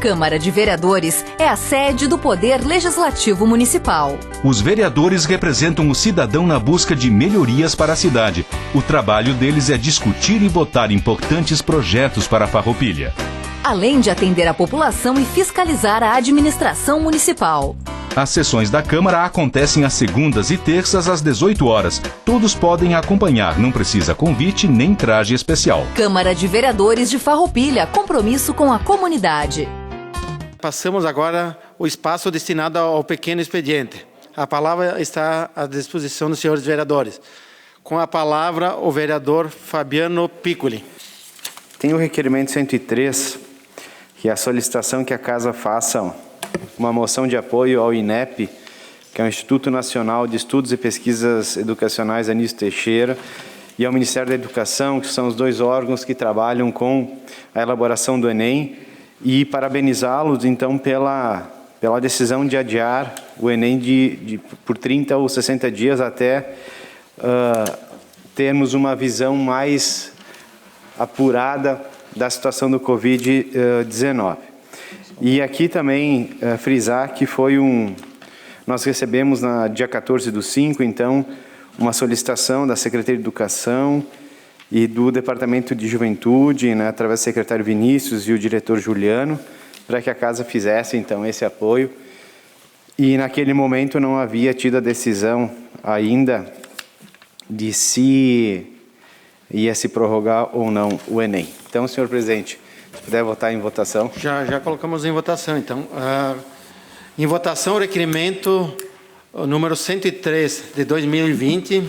Câmara de Vereadores é a sede do Poder Legislativo Municipal. Os vereadores representam o cidadão na busca de melhorias para a cidade. O trabalho deles é discutir e votar importantes projetos para a Farroupilha. Além de atender a população e fiscalizar a administração municipal. As sessões da Câmara acontecem às segundas e terças às 18 horas. Todos podem acompanhar, não precisa convite nem traje especial. Câmara de Vereadores de Farroupilha, compromisso com a comunidade. Passamos agora o espaço destinado ao pequeno expediente. A palavra está à disposição dos senhores vereadores. Com a palavra, o vereador Fabiano Piccoli. Tem o requerimento 103, que é a solicitação que a Casa faça uma moção de apoio ao INEP, que é o Instituto Nacional de Estudos e Pesquisas Educacionais Anísio Teixeira, e ao Ministério da Educação, que são os dois órgãos que trabalham com a elaboração do Enem, e parabenizá-los, então, pela decisão de adiar o Enem por 30 ou 60 dias até termos uma visão mais apurada da situação do Covid-19. E aqui também frisar que nós recebemos no dia 14/5, então, uma solicitação da Secretaria de Educação e do Departamento de Juventude, né, através do secretário Vinícius e o diretor Juliano, para que a Casa fizesse, então, esse apoio. E naquele momento não havia tido a decisão ainda de se ia se prorrogar ou não o Enem. Então, senhor presidente, se puder votar em votação. Já colocamos em votação, então. Em votação, o requerimento número 103 de 2020,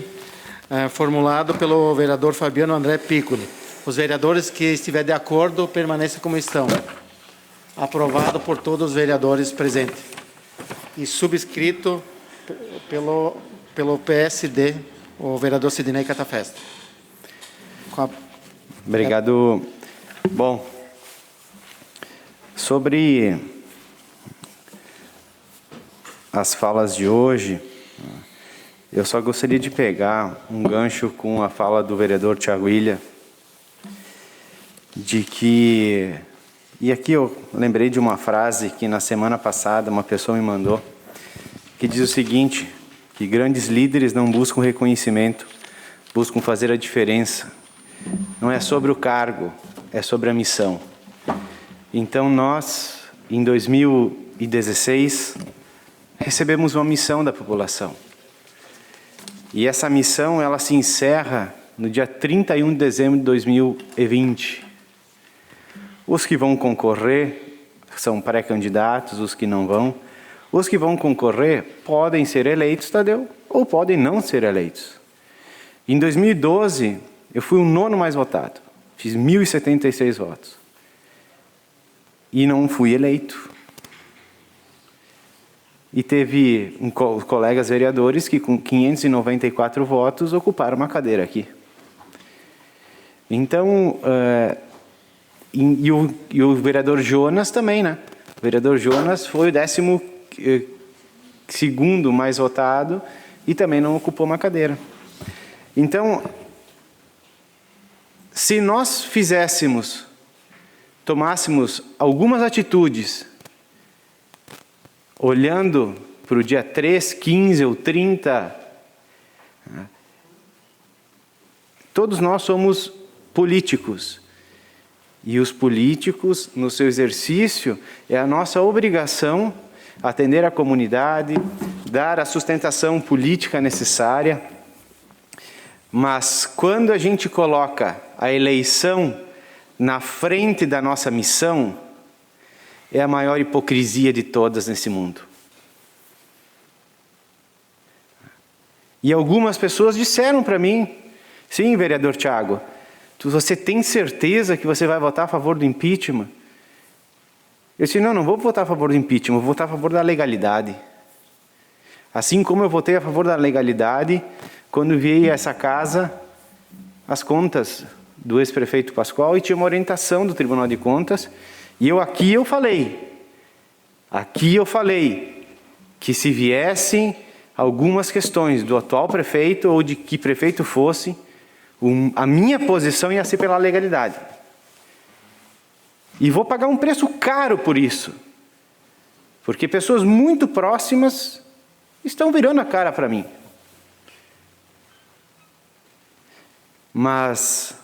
formulado pelo vereador Fabiano André Piccoli. Os vereadores que estiverem de acordo, permaneçam como estão. Aprovado por todos os vereadores presentes. E subscrito pelo PSD, o vereador Sidnei Catafesta. Obrigado. Bom, sobre as falas de hoje, eu só gostaria de pegar um gancho com a fala do vereador Thiago Ilha, de que... E aqui eu lembrei de uma frase que na semana passada uma pessoa me mandou, que diz o seguinte, que grandes líderes não buscam reconhecimento, buscam fazer a diferença. Não é sobre o cargo, é sobre a missão. Então nós, em 2016, recebemos uma missão da população. E essa missão, ela se encerra no dia 31 de dezembro de 2020. Os que vão concorrer são pré-candidatos, os que não vão. Os que vão concorrer podem ser eleitos, Tadeu, ou podem não ser eleitos. Em 2012, eu fui o 9º mais votado. Fiz 1.076 votos. E não fui eleito. E teve colegas vereadores que, com 594 votos, ocuparam uma cadeira aqui. Então, e o vereador Jonas também, né? O vereador Jonas foi o 12º mais votado e também não ocupou uma cadeira. Então, se nós tomássemos algumas atitudes, olhando para o dia 3, 15 ou 30, todos nós somos políticos. E os políticos, no seu exercício, é a nossa obrigação atender a comunidade, dar a sustentação política necessária. Mas quando a gente coloca a eleição na frente da nossa missão, é a maior hipocrisia de todas nesse mundo. E algumas pessoas disseram para mim, sim, vereador Thiago, você tem certeza que você vai votar a favor do impeachment? Eu disse, não vou votar a favor do impeachment, vou votar a favor da legalidade. Assim como eu votei a favor da legalidade quando vi essa casa, as contas do ex-prefeito Pascoal, e tinha uma orientação do Tribunal de Contas, e aqui eu falei que se viessem algumas questões do atual prefeito ou de que prefeito fosse, a minha posição ia ser pela legalidade. E vou pagar um preço caro por isso. Porque pessoas muito próximas estão virando a cara para mim. Mas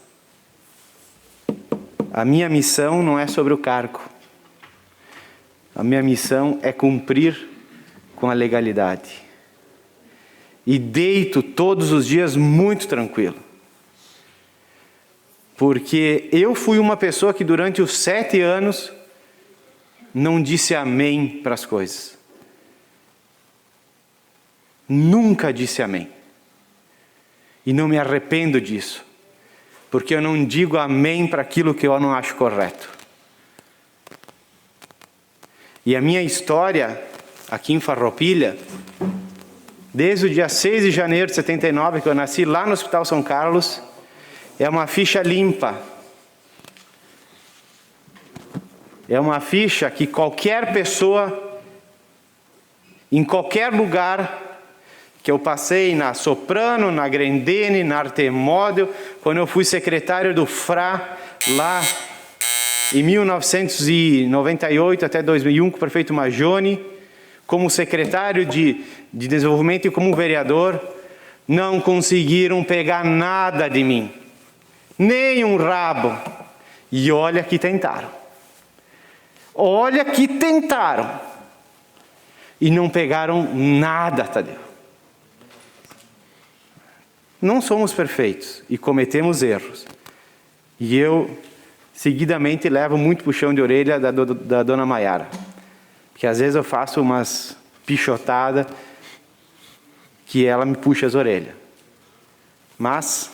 a minha missão não é sobre o cargo. A minha missão é cumprir com a legalidade. E deito todos os dias muito tranquilo. Porque eu fui uma pessoa que durante os 7 anos não disse amém para as coisas. Nunca disse amém. E não me arrependo disso. Porque eu não digo amém para aquilo que eu não acho correto. E a minha história aqui em Farroupilha, desde o dia 6 de janeiro de 79, que eu nasci lá no Hospital São Carlos, é uma ficha limpa. É uma ficha que qualquer pessoa, em qualquer lugar, que eu passei na Soprano, na Grendene, na Artemódeo, quando eu fui secretário do FRA, lá em 1998 até 2001, com o prefeito Majoni, como secretário de desenvolvimento e como vereador, não conseguiram pegar nada de mim. Nem um rabo. E olha que tentaram. Olha que tentaram. E não pegaram nada, Tadeu. Não somos perfeitos e cometemos erros. E eu, seguidamente, levo muito puxão de orelha da dona Maiara. Porque às vezes eu faço umas pichotadas que ela me puxa as orelhas. Mas,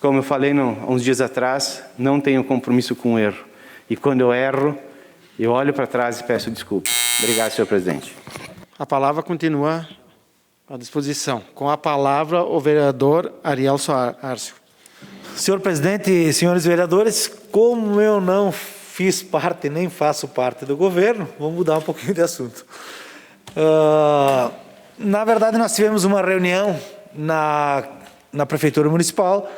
como eu falei uns dias atrás, não tenho compromisso com o erro. E quando eu erro, eu olho para trás e peço desculpa. Obrigado, senhor presidente. A palavra continua à disposição. Com a palavra, o vereador Ariel Soárcio. Senhor presidente e senhores vereadores, como eu não fiz parte, nem faço parte do governo, vou mudar um pouquinho de assunto. Na verdade, nós tivemos uma reunião na Prefeitura Municipal,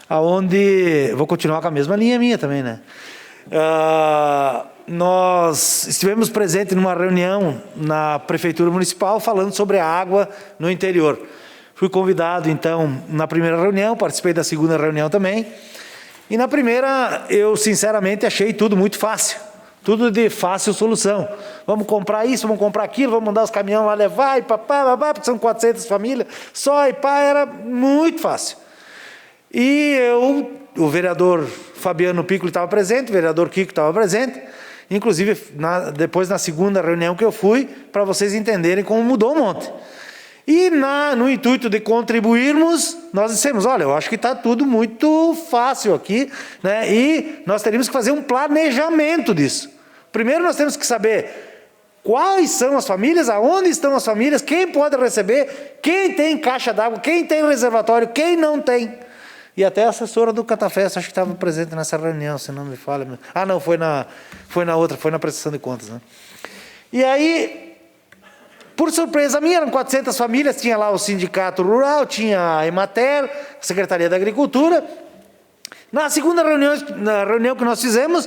onde, vou continuar com a mesma linha minha também, né? Nós estivemos presentes numa reunião na Prefeitura Municipal falando sobre a água no interior. Fui convidado, então, na primeira reunião, participei da segunda reunião também. E na primeira, eu sinceramente achei tudo muito fácil. Tudo de fácil solução. Vamos comprar isso, vamos comprar aquilo, vamos mandar os caminhões lá levar, e papá, porque são 400 famílias, só e pá, era muito fácil. E o vereador Fabiano Piccoli estava presente, o vereador Kiko estava presente, inclusive depois na segunda reunião que eu fui, para vocês entenderem como mudou um monte. E no intuito de contribuirmos, nós dissemos, olha, eu acho que está tudo muito fácil aqui, né? E nós teríamos que fazer um planejamento disso. Primeiro nós temos que saber quais são as famílias, aonde estão as famílias, quem pode receber, quem tem caixa d'água, quem tem reservatório, quem não tem. E até a assessora do Catafesta, acho que estava presente nessa reunião, se não me falha. Ah, não, foi na outra, foi na prestação de contas, né? E aí, por surpresa minha, eram 400 famílias, tinha lá o Sindicato Rural, tinha a Emater, a Secretaria da Agricultura. Na segunda reunião, na reunião que nós fizemos,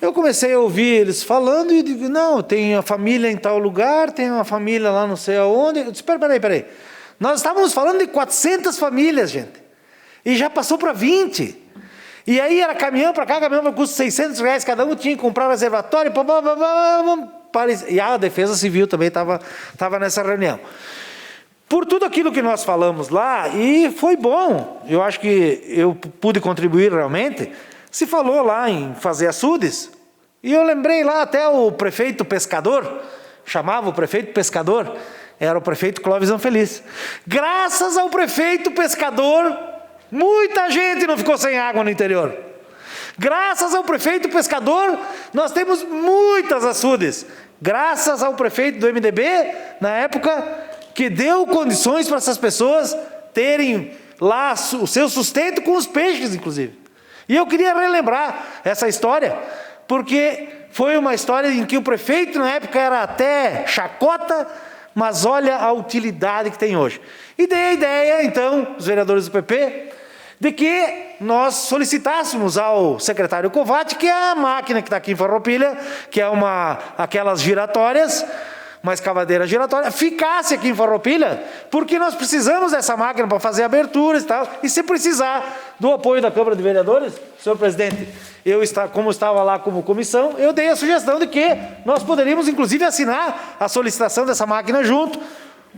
eu comecei a ouvir eles falando e digo, não, tem a família em tal lugar, tem uma família lá não sei aonde. Eu disse, peraí. Nós estávamos falando de 400 famílias, gente. E já passou para 20. E aí era caminhão para cá, caminhão para custo R$600, cada um tinha que comprar reservatório, e a Defesa Civil também estava nessa reunião. Por tudo aquilo que nós falamos lá, e foi bom, eu acho que eu pude contribuir realmente, se falou lá em fazer açudes, e eu lembrei lá até o prefeito pescador, chamava o prefeito pescador, era o prefeito Clóvis Anfeliz. Graças ao prefeito pescador, muita gente não ficou sem água no interior. Graças ao prefeito pescador, nós temos muitas açudes. Graças ao prefeito do MDB, na época, que deu condições para essas pessoas terem lá o seu sustento com os peixes, inclusive. E eu queria relembrar essa história, porque foi uma história em que o prefeito, na época, era até chacota, mas olha a utilidade que tem hoje. E dei a ideia, então, os vereadores do PP, de que nós solicitássemos ao secretário Covatti que a máquina que está aqui em Farroupilha, que é aquelas giratórias, uma escavadeira giratória, ficasse aqui em Farroupilha, porque nós precisamos dessa máquina para fazer aberturas e tal, e se precisar do apoio da Câmara de Vereadores, senhor presidente, como estava lá como comissão, eu dei a sugestão de que nós poderíamos, inclusive, assinar a solicitação dessa máquina junto,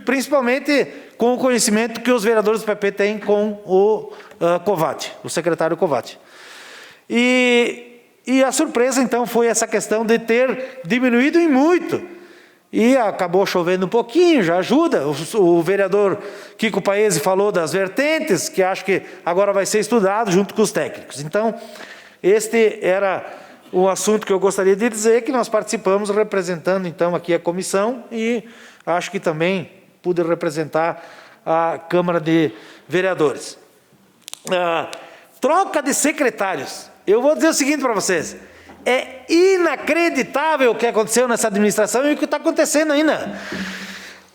principalmente com o conhecimento que os vereadores do PP têm com o Covatti, o secretário Covatti. E a surpresa, então, foi essa questão de ter diminuído em muito. E acabou chovendo um pouquinho, já ajuda. O vereador Kiko Paese falou das vertentes, que acho que agora vai ser estudado junto com os técnicos. Então, este era o assunto que eu gostaria de dizer, que nós participamos representando, então, aqui a comissão e acho que também pude representar a Câmara de Vereadores. Troca de secretários. Eu vou dizer o seguinte para vocês. É inacreditável o que aconteceu nessa administração e o que está acontecendo ainda.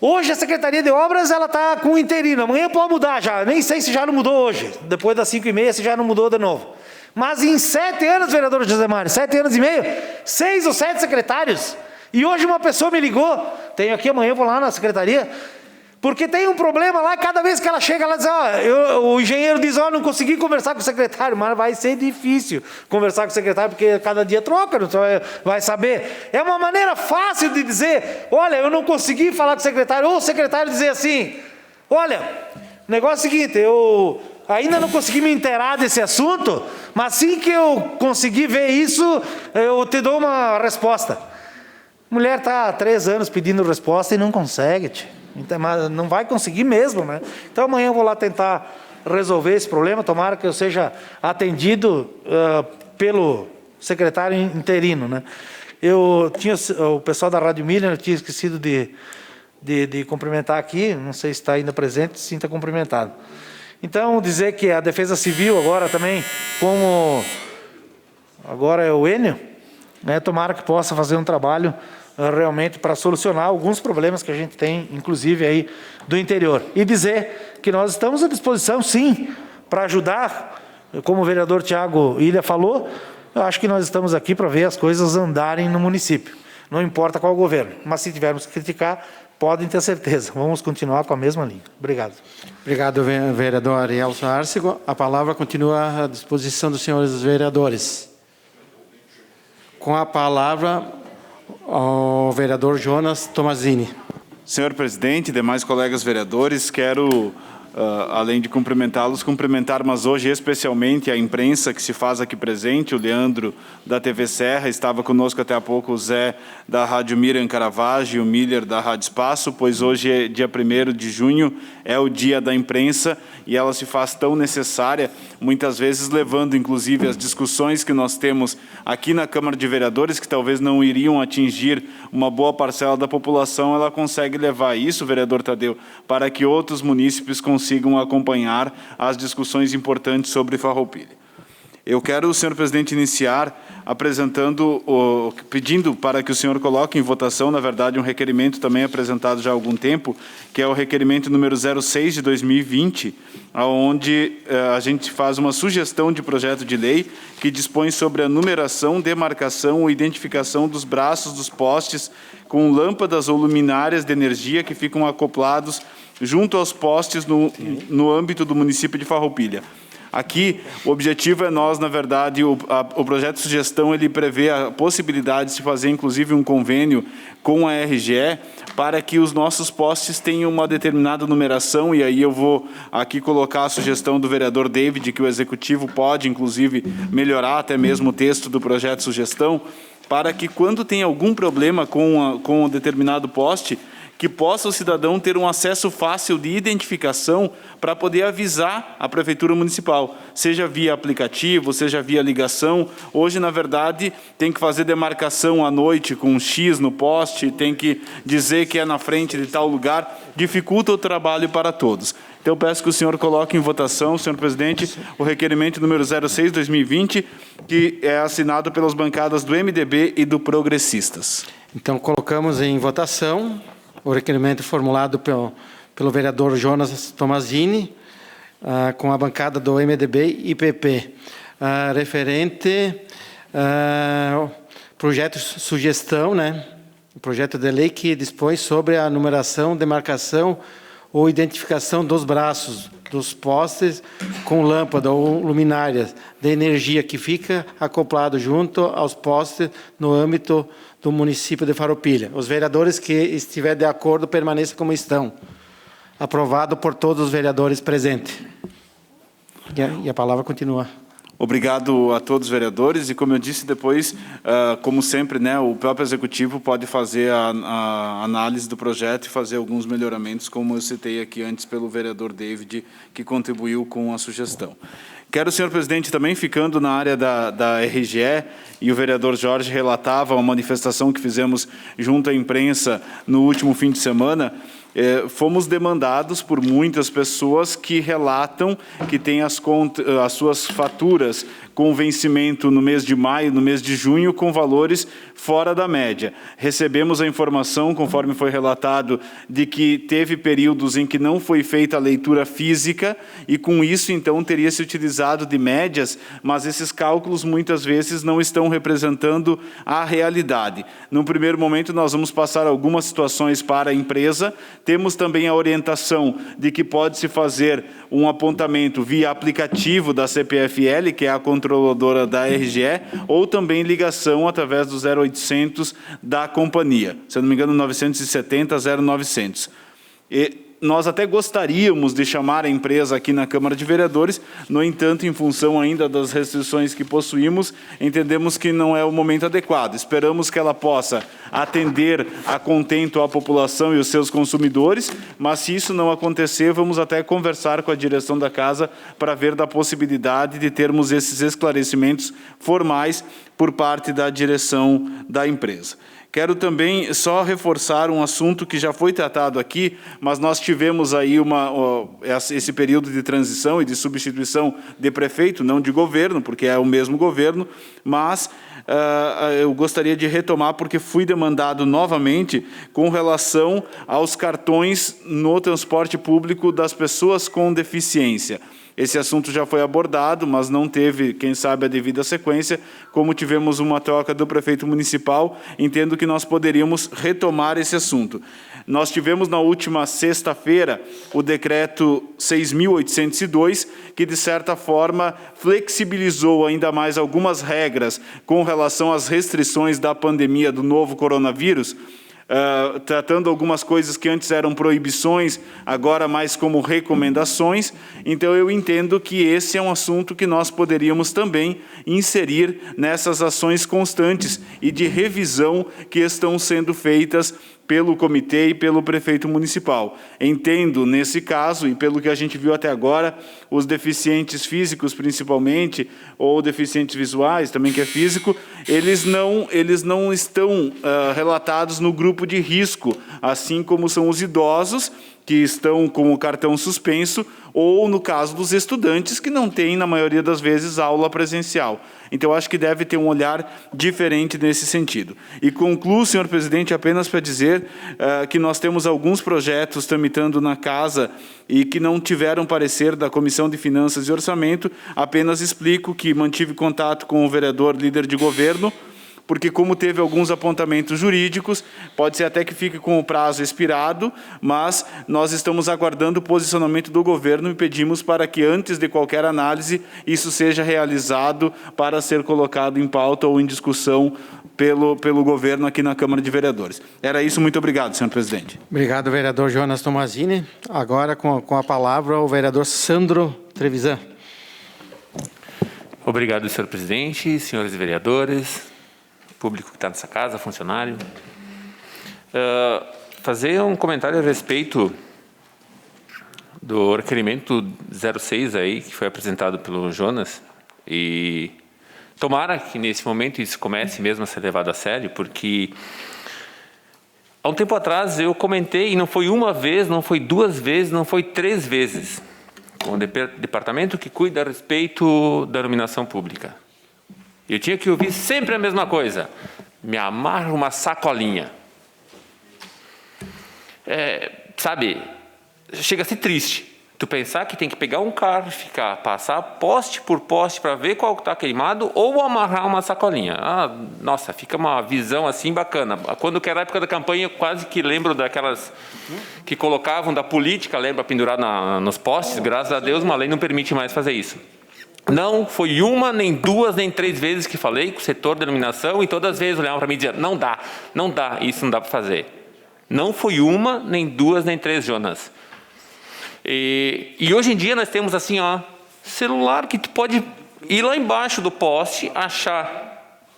Hoje a Secretaria de Obras está com um interino. Amanhã pode mudar já. Nem sei se já não mudou hoje. Depois das 5h30 se já não mudou de novo. Mas em 7 anos, vereador José Mário, 7 anos e meio, 6 ou 7 secretários. E hoje uma pessoa me ligou. Tenho aqui amanhã, vou lá na secretaria. Porque tem um problema lá, cada vez que ela chega, ela diz, o engenheiro diz, não consegui conversar com o secretário, mas vai ser difícil conversar com o secretário, porque cada dia troca, não vai saber. É uma maneira fácil de dizer, olha, eu não consegui falar com o secretário, ou o secretário dizer assim, olha, o negócio é o seguinte, eu ainda não consegui me inteirar desse assunto, mas assim que eu conseguir ver isso, eu te dou uma resposta. Mulher está há 3 anos pedindo resposta e não consegue, tia. Então, mas não vai conseguir mesmo, né? Então amanhã eu vou lá tentar resolver esse problema, tomara que eu seja atendido pelo secretário interino, né? O pessoal da Rádio Miller, eu tinha esquecido de cumprimentar aqui, não sei se está ainda presente, se sinta cumprimentado. Então, dizer que a Defesa Civil agora também, como agora é o Enio, né, tomara que possa fazer um trabalho realmente para solucionar alguns problemas que a gente tem, inclusive aí do interior. E dizer que nós estamos à disposição, sim, para ajudar, como o vereador Tiago Ilha falou, eu acho que nós estamos aqui para ver as coisas andarem no município. Não importa qual governo, mas se tivermos que criticar, podem ter certeza, vamos continuar com a mesma linha. Obrigado. Obrigado, vereador Arielson Arcego. A palavra continua à disposição dos senhores vereadores. Com a palavra, ao vereador Jonas Tomazini. Senhor presidente, demais colegas vereadores, quero, além de cumprimentá-los, cumprimentar, mas hoje especialmente a imprensa que se faz aqui presente, o Leandro da TV Serra, estava conosco até há pouco o Zé da Rádio Miriam Caravaggio e o Miller da Rádio Espaço, pois hoje é dia 1º de junho, é o dia da imprensa e ela se faz tão necessária, muitas vezes levando inclusive as discussões que nós temos aqui na Câmara de Vereadores, que talvez não iriam atingir uma boa parcela da população, ela consegue levar isso, vereador Tadeu, para que outros munícipes consigam acompanhar as discussões importantes sobre Farroupilha. Eu quero, senhor presidente, iniciar pedindo para que o senhor coloque em votação, na verdade, um requerimento também apresentado já há algum tempo, que é o requerimento número 06 de 2020, onde a gente faz uma sugestão de projeto de lei que dispõe sobre a numeração, demarcação ou identificação dos braços dos postes com lâmpadas ou luminárias de energia que ficam acoplados junto aos postes no âmbito do município de Farroupilha. Aqui, o objetivo é nós, na verdade, o projeto de sugestão, ele prevê a possibilidade de se fazer, inclusive, um convênio com a RGE para que os nossos postes tenham uma determinada numeração, e aí eu vou aqui colocar a sugestão do vereador David, que o Executivo pode, inclusive, melhorar até mesmo o texto do projeto de sugestão, para que, quando tem algum problema com um determinado poste, que possa o cidadão ter um acesso fácil de identificação para poder avisar a Prefeitura Municipal, seja via aplicativo, seja via ligação. Hoje, na verdade, tem que fazer demarcação à noite com um X no poste, tem que dizer que é na frente de tal lugar, dificulta o trabalho para todos. Então, peço que o senhor coloque em votação, senhor presidente, o requerimento número 06/2020, que é assinado pelas bancadas do MDB e do Progressistas. Então, colocamos em votação o requerimento formulado pelo vereador Jonas Tomazini. com a bancada do MDB e PP, referente projeto sugestão, né? O projeto de lei que dispõe sobre a numeração, demarcação ou identificação dos braços dos postes com lâmpada ou luminárias de energia que fica acoplado junto aos postes no âmbito do município de Farroupilha. Os vereadores que estiverem de acordo permaneçam como estão. Aprovado por todos os vereadores presentes. E a palavra continua. Obrigado a todos os vereadores e, como eu disse depois, como sempre, né, o próprio Executivo pode fazer a análise do projeto e fazer alguns melhoramentos, como eu citei aqui antes pelo vereador David, que contribuiu com a sugestão. Quero, senhor presidente, também ficando na área da RGE, e o vereador Jorge relatava uma manifestação que fizemos junto à imprensa no último fim de semana. Fomos demandados por muitas pessoas que relatam que têm as suas faturas com vencimento no mês de maio, no mês de junho, com valores fora da média. Recebemos a informação, conforme foi relatado, de que teve períodos em que não foi feita a leitura física e, com isso, então, teria se utilizado de médias, mas esses cálculos, muitas vezes, não estão representando a realidade. Num primeiro momento, nós vamos passar algumas situações para a empresa. Temos também a orientação de que pode-se fazer um apontamento via aplicativo da CPFL, que é a controladora da RGE, ou também ligação através do 0800 da companhia. Se eu não me engano, 970 0900. Nós até gostaríamos de chamar a empresa aqui na Câmara de Vereadores, no entanto, em função ainda das restrições que possuímos, entendemos que não é o momento adequado. Esperamos que ela possa atender a contento à população e os seus consumidores, mas se isso não acontecer, vamos até conversar com a direção da casa para ver da possibilidade de termos esses esclarecimentos formais por parte da direção da empresa. Quero também só reforçar um assunto que já foi tratado aqui, mas nós tivemos aí esse período de transição e de substituição de prefeito, não de governo, porque é o mesmo governo, mas eu gostaria de retomar, porque fui demandado novamente com relação aos cartões no transporte público das pessoas com deficiência. Esse assunto já foi abordado, mas não teve, quem sabe, a devida sequência. Como tivemos uma troca do prefeito municipal, entendo que nós poderíamos retomar esse assunto. Nós tivemos na última sexta-feira o decreto 6.802, que, de certa forma, flexibilizou ainda mais algumas regras com relação às restrições da pandemia do novo coronavírus, tratando algumas coisas que antes eram proibições, agora mais como recomendações. Então, eu entendo que esse é um assunto que nós poderíamos também inserir nessas ações constantes e de revisão que estão sendo feitas pelo comitê e pelo prefeito municipal. Entendo, nesse caso, e pelo que a gente viu até agora, os deficientes físicos, principalmente, ou deficientes visuais, também que é físico, eles não estão relatados no grupo de risco, assim como são os idosos, que estão com o cartão suspenso, ou no caso dos estudantes, que não têm, na maioria das vezes, aula presencial. Então, acho que deve ter um olhar diferente nesse sentido. E concluo, senhor presidente, apenas para dizer que nós temos alguns projetos tramitando na casa e que não tiveram parecer da Comissão de Finanças e Orçamento. Apenas explico que mantive contato com o vereador líder de governo, porque como teve alguns apontamentos jurídicos, pode ser até que fique com o prazo expirado, mas nós estamos aguardando o posicionamento do governo e pedimos para que, antes de qualquer análise, isso seja realizado para ser colocado em pauta ou em discussão pelo governo aqui na Câmara de Vereadores. Era isso, muito obrigado, senhor presidente. Obrigado, vereador Jonas Tomazini. Agora, com a palavra, o vereador Sandro Trevisan. Obrigado, senhor presidente, senhores vereadores, público que está nessa casa, funcionário. Fazer um comentário a respeito do requerimento 06 aí, que foi apresentado pelo Jonas, e tomara que nesse momento isso comece mesmo a ser levado a sério, porque há um tempo atrás eu comentei, e não foi uma vez, não foi duas vezes, não foi 3 vezes, com o departamento que cuida a respeito da iluminação pública. Eu tinha que ouvir sempre a mesma coisa. Me amarra uma sacolinha. Sabe, chega a ser triste, Tu pensar que tem que pegar um carro e ficar, passar poste por poste para ver qual está queimado ou amarrar uma sacolinha. Ah, nossa, fica uma visão assim bacana. Quando que era a época da campanha, eu quase que lembro daquelas que colocavam da política, lembra, pendurar nos postes. Graças a Deus, uma lei não permite mais fazer isso. Não foi uma, nem duas, nem três vezes que falei com o setor de iluminação e todas as vezes olhavam para mim e diziam, não dá, isso não dá para fazer. Não foi uma, nem duas, nem três, Jonas. E hoje em dia nós temos assim, ó, celular que tu pode ir lá embaixo do poste, achar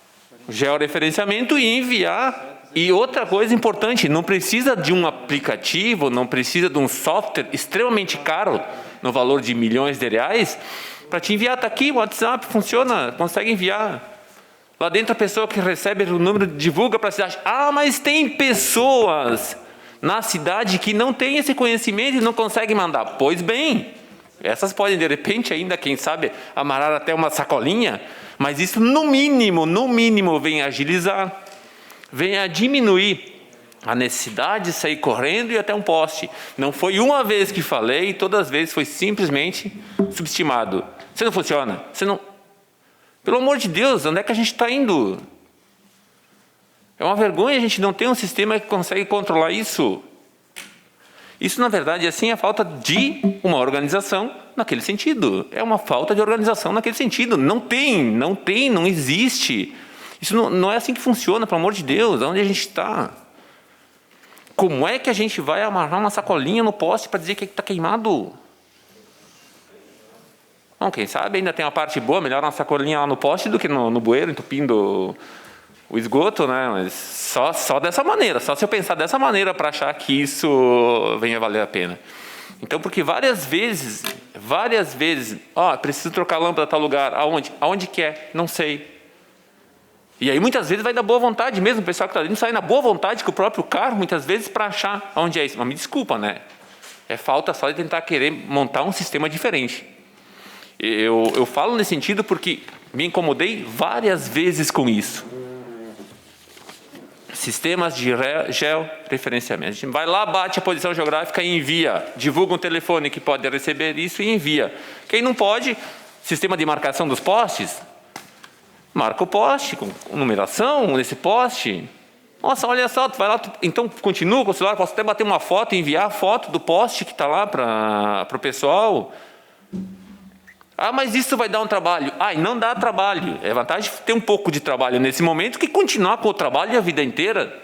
georreferenciamento e enviar. E outra coisa importante, não precisa de um aplicativo, não precisa de um software extremamente caro, no valor de milhões de reais, para te enviar. Está aqui o WhatsApp, funciona, consegue enviar. Lá dentro a pessoa que recebe o número divulga para a cidade. Ah, mas tem pessoas na cidade que não tem esse conhecimento e não consegue mandar. Pois bem, essas podem de repente ainda, quem sabe, amarrar até uma sacolinha, mas isso no mínimo vem agilizar, vem a diminuir a necessidade de sair correndo e até um poste. Não foi uma vez que falei, todas as vezes foi simplesmente subestimado. Você não funciona, você não... Pelo amor de Deus, onde é que a gente está indo? É uma vergonha a gente não ter um sistema que consegue controlar isso. Isso, na verdade, assim, é falta de uma organização naquele sentido. É uma falta de organização naquele sentido. Não existe. Isso não é assim que funciona, pelo amor de Deus. Onde a gente está? Como é que a gente vai amarrar uma sacolinha no poste para dizer que está queimado? Bom, quem sabe ainda tem uma parte boa, melhor uma sacolinha lá no poste do que no bueiro, entupindo o esgoto, né? Mas só dessa maneira, só se eu pensar dessa maneira para achar que isso venha valer a pena. Então, porque várias vezes, preciso trocar a lâmpada em tal lugar, aonde que é? Não sei. E aí muitas vezes vai da boa vontade mesmo, o pessoal que está dentro sai na boa vontade com o próprio carro, muitas vezes para achar onde é isso. Mas me desculpa, né? É falta só de tentar querer montar um sistema diferente. Eu falo nesse sentido porque me incomodei várias vezes com isso. Sistemas de georreferenciamento. A gente vai lá, bate a posição geográfica e envia. Divulga um telefone que pode receber isso e envia. Quem não pode, sistema de marcação dos postes, marca o poste com numeração nesse poste. Nossa, olha só, tu vai lá, então continua com o celular, posso até bater uma foto e enviar a foto do poste que está lá para o pessoal. Ah, mas isso vai dar um trabalho. Ah, e não dá trabalho. É vantagem ter um pouco de trabalho nesse momento que continuar com o trabalho a vida inteira.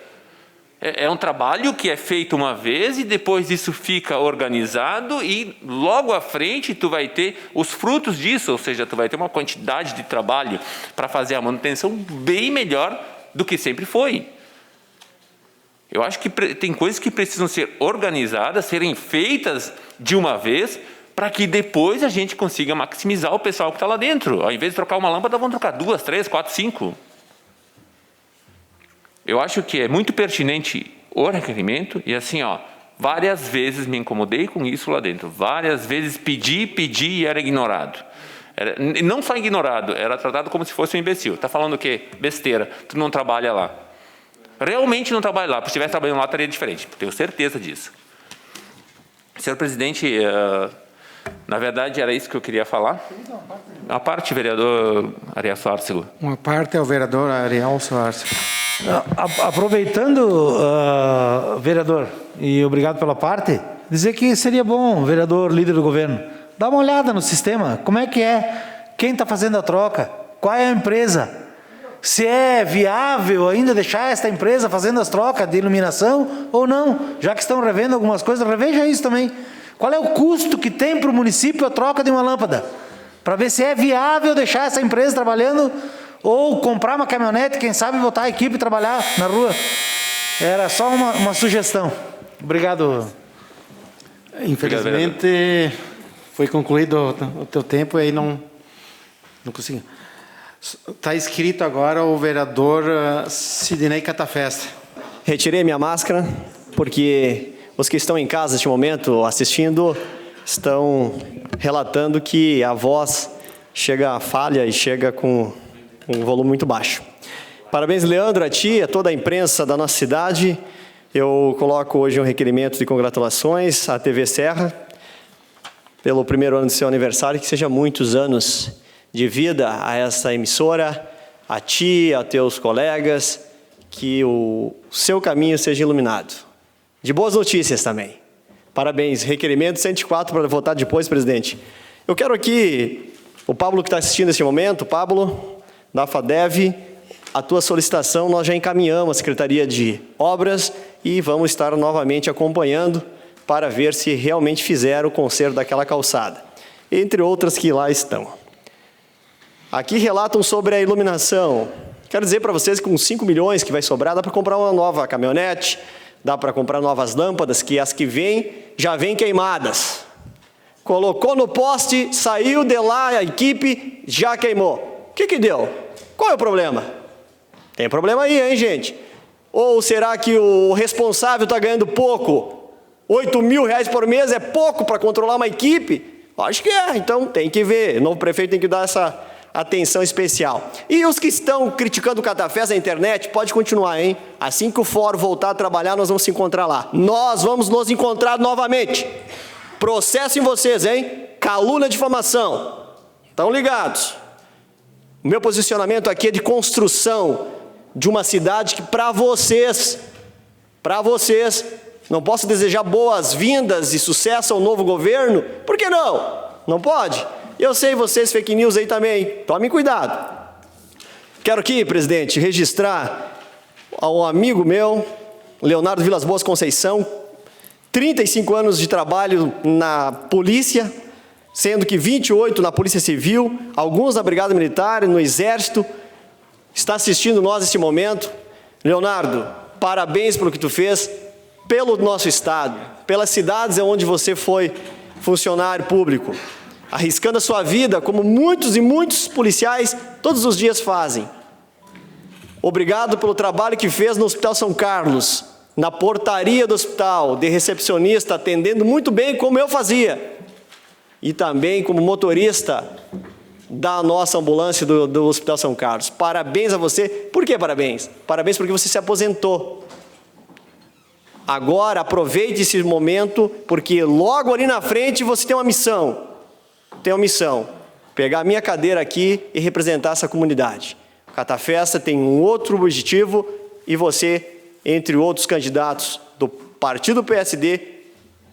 É um trabalho que é feito uma vez e depois isso fica organizado e logo à frente tu vai ter os frutos disso, ou seja, tu vai ter uma quantidade de trabalho para fazer a manutenção bem melhor do que sempre foi. Eu acho que tem coisas que precisam ser organizadas, serem feitas de uma vez, para que depois a gente consiga maximizar o pessoal que está lá dentro. Ao invés de trocar uma lâmpada, vamos trocar 2, 3, 4, 5. Eu acho que é muito pertinente o requerimento e assim, ó, várias vezes me incomodei com isso lá dentro. Várias vezes pedi e era ignorado. Não só ignorado, era tratado como se fosse um imbecil. Está falando o quê? Besteira. Tu não trabalha lá. Realmente não trabalha lá. Se estivesse trabalhando lá, estaria diferente. Tenho certeza disso. Senhor presidente... Na verdade, era isso que eu queria falar. A parte, vereador Ariel Sárcego. Uma parte é o vereador Ariel Sárcego. Aproveitando, vereador, e obrigado pela parte, dizer que seria bom, vereador, líder do governo, dar uma olhada no sistema, como é que é, quem está fazendo a troca, qual é a empresa, se é viável ainda deixar esta empresa fazendo as trocas de iluminação ou não, já que estão revendo algumas coisas, reveja isso também. Qual é o custo que tem para o município a troca de uma lâmpada? Para ver se é viável deixar essa empresa trabalhando ou comprar uma caminhonete, quem sabe botar a equipe trabalhar na rua. Era só uma sugestão. Obrigado. Infelizmente, foi concluído o teu tempo e aí não consegui. Está escrito agora o vereador Sidney Catafesta. Retirei minha máscara porque... Os que estão em casa neste momento assistindo estão relatando que a voz chega falha e chega com um volume muito baixo. Parabéns, Leandro, a ti e a toda a imprensa da nossa cidade. Eu coloco hoje um requerimento de congratulações à TV Serra pelo primeiro ano do seu aniversário, que seja muitos anos de vida a essa emissora, a ti, a teus colegas, que o seu caminho seja iluminado. De boas notícias também. Parabéns. Requerimento 104 para votar depois, presidente. Eu quero aqui, o Pablo que está assistindo nesse momento, Pablo, da FADEV, a tua solicitação nós já encaminhamos à Secretaria de Obras e vamos estar novamente acompanhando para ver se realmente fizeram o conserto daquela calçada, entre outras que lá estão. Aqui relatam sobre a iluminação. Quero dizer para vocês que com 5 milhões que vai sobrar, dá para comprar uma nova caminhonete, dá para comprar novas lâmpadas, que as que vêm, já vêm queimadas. Colocou no poste, saiu de lá, a equipe já queimou. O que deu? Qual é o problema? Tem problema aí, hein, gente? Ou será que o responsável está ganhando pouco? 8 mil reais por mês é pouco para controlar uma equipe? Acho que é, então tem que ver. O novo prefeito tem que dar essa atenção especial. E os que estão criticando o Catafés na internet, pode continuar, hein? Assim que o fórum voltar a trabalhar, nós vamos se encontrar lá. Nós vamos nos encontrar novamente. Processo em vocês, hein? Calúnia de difamação. Estão ligados? O meu posicionamento aqui é de construção de uma cidade que para vocês, não posso desejar boas-vindas e sucesso ao novo governo? Por que não? Não pode? Eu sei vocês, fake news aí também, tomem cuidado. Quero aqui, presidente, registrar ao amigo meu, Leonardo Vilas Boas Conceição, 35 anos de trabalho na polícia, sendo que 28 na Polícia Civil, alguns na Brigada Militar, no Exército, está assistindo nós neste momento. Leonardo, parabéns pelo que tu fez, pelo nosso Estado, pelas cidades onde você foi funcionário público, arriscando a sua vida, como muitos e muitos policiais todos os dias fazem. Obrigado pelo trabalho que fez no Hospital São Carlos, na portaria do hospital, de recepcionista, atendendo muito bem como eu fazia. E também como motorista da nossa ambulância do Hospital São Carlos. Parabéns a você. Por que parabéns? Parabéns porque você se aposentou. Agora aproveite esse momento, porque logo ali na frente você tem uma missão. Tem uma missão, pegar a minha cadeira aqui e representar essa comunidade. O Catafesta tem um outro objetivo e você, entre outros candidatos do Partido PSD,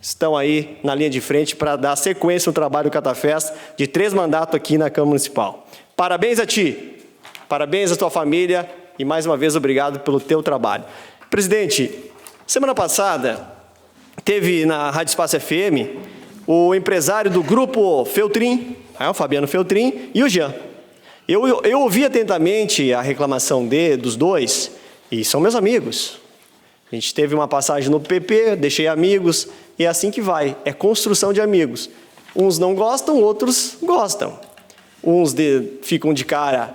estão aí na linha de frente para dar sequência ao trabalho do Catafesta de 3 mandatos aqui na Câmara Municipal. Parabéns a ti, parabéns à tua família e mais uma vez obrigado pelo teu trabalho. Presidente, semana passada teve na Rádio Espaço FM o empresário do Grupo Feltrin, o Fabiano Feltrin, e o Jean. Eu ouvi atentamente a reclamação dos dois, e são meus amigos. A gente teve uma passagem no PP, deixei amigos, e é assim que vai, é construção de amigos. Uns não gostam, outros gostam. Uns ficam de cara,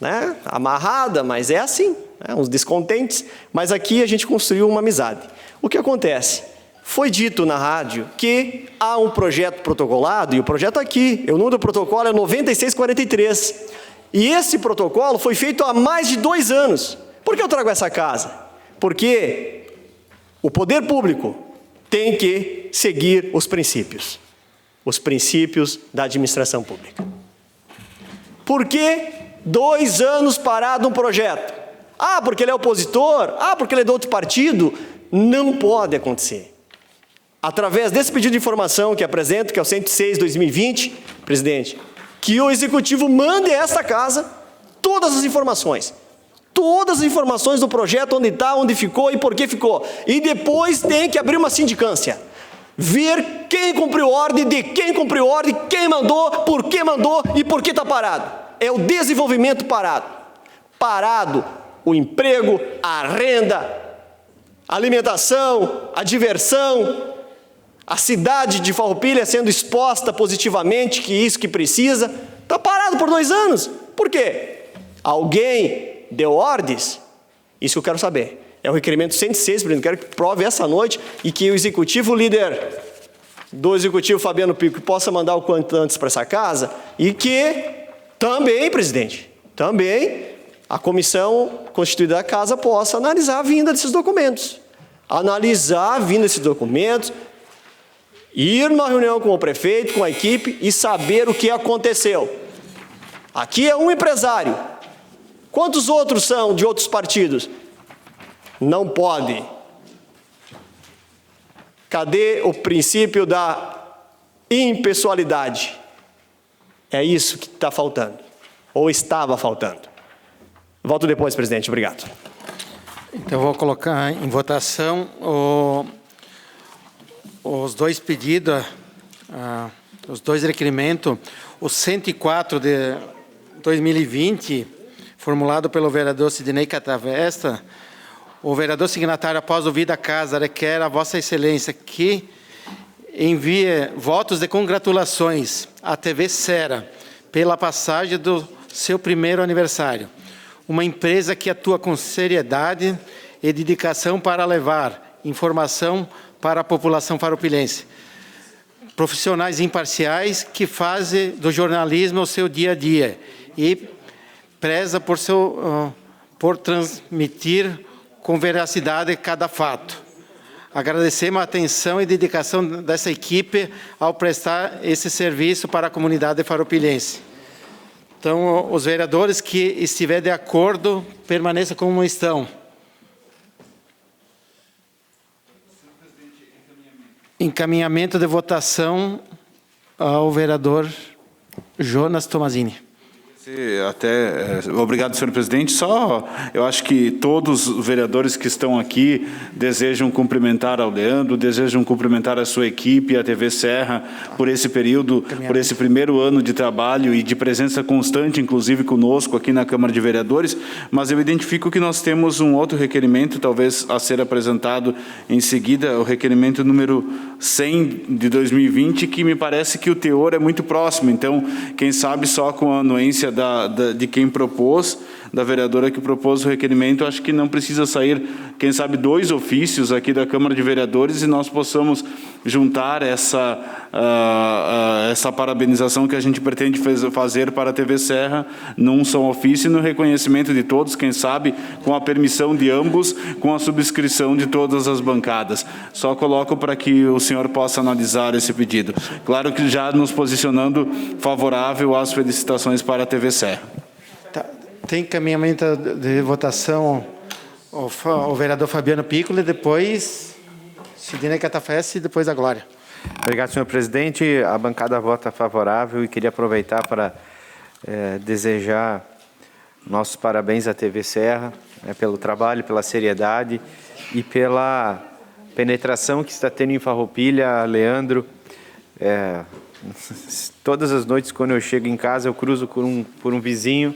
né, amarrada, mas é assim, né, uns descontentes, mas aqui a gente construiu uma amizade. O que acontece? Foi dito na rádio que há um projeto protocolado, e o projeto aqui, o número do protocolo é 9643. E esse protocolo foi feito há mais de 2 anos. Por que eu trago essa casa? Porque o poder público tem que seguir os princípios da administração pública. Por que 2 anos parado um projeto? Ah, porque ele é opositor? Ah, porque ele é de outro partido? Não pode acontecer. Através desse pedido de informação que apresento, que é o 106/2020, presidente, que o Executivo mande a esta casa todas as informações do projeto, onde está, onde ficou e por que ficou. E depois tem que abrir uma sindicância. Ver quem cumpriu ordem, de quem cumpriu ordem, quem mandou e por que está parado. É o desenvolvimento parado. Parado o emprego, a renda, a alimentação, a diversão, a cidade de Farroupilha sendo exposta positivamente, que isso que precisa, está parado por 2 anos. Por quê? Alguém deu ordens? Isso que eu quero saber. É o requerimento 106, presidente, quero que prove essa noite e que o executivo líder do executivo, Fabiano Pico, possa mandar o quanto antes para essa casa e que também, presidente, também a comissão constituída da casa possa analisar a vinda desses documentos. Analisar a vinda desses documentos, Ir numa reunião com o prefeito, com a equipe e saber o que aconteceu. Aqui é um empresário. Quantos outros são de outros partidos? Não pode. Cadê o princípio da impessoalidade? É isso que está faltando, ou estava faltando. Volto depois, presidente. Obrigado. Então, vou colocar em votação os dois pedidos, os dois requerimentos. O 104 de 2020, formulado pelo vereador Sidnei Catavesta. O vereador signatário, após ouvir da casa, requer a Vossa Excelência que envie votos de congratulações à TV Serra pela passagem do seu primeiro aniversário. Uma empresa que atua com seriedade e dedicação para levar informação para a população farroupilense. Profissionais imparciais que fazem do jornalismo o seu dia a dia e preza por transmitir com veracidade cada fato. Agradecemos a atenção e dedicação dessa equipe ao prestar esse serviço para a comunidade farroupilense. Então, os vereadores que estiverem de acordo, permaneçam como estão. Encaminhamento de votação ao vereador Jonas Tomazini. Obrigado, senhor presidente. Eu acho que todos os vereadores que estão aqui desejam cumprimentar ao Leandro, desejam cumprimentar a sua equipe, a TV Serra, por esse período, por esse primeiro ano de trabalho e de presença constante, inclusive conosco aqui na Câmara de Vereadores, mas eu identifico que nós temos um outro requerimento, talvez a ser apresentado em seguida, o requerimento número 100 de 2020, que me parece que o teor é muito próximo, então, quem sabe só com a anuência de quem propôs, da vereadora que propôs o requerimento, acho que não precisa sair, quem sabe, 2 ofícios aqui da Câmara de Vereadores e nós possamos juntar essa parabenização que a gente pretende fazer para a TV Serra num só ofício e no reconhecimento de todos, quem sabe, com a permissão de ambos, com a subscrição de todas as bancadas. Só coloco para que o senhor possa analisar esse pedido. Claro que já nos posicionando favorável às felicitações para a TV Serra. Tá. Tem encaminhamento de votação o vereador Fabiano Piccoli, depois Sidnei Catavesta e depois a Glória. Obrigado, senhor presidente. A bancada vota favorável e queria aproveitar para desejar nossos parabéns à TV Serra, pelo trabalho, pela seriedade e pela penetração que está tendo em Farroupilha. Leandro, todas as noites quando eu chego em casa eu cruzo por um vizinho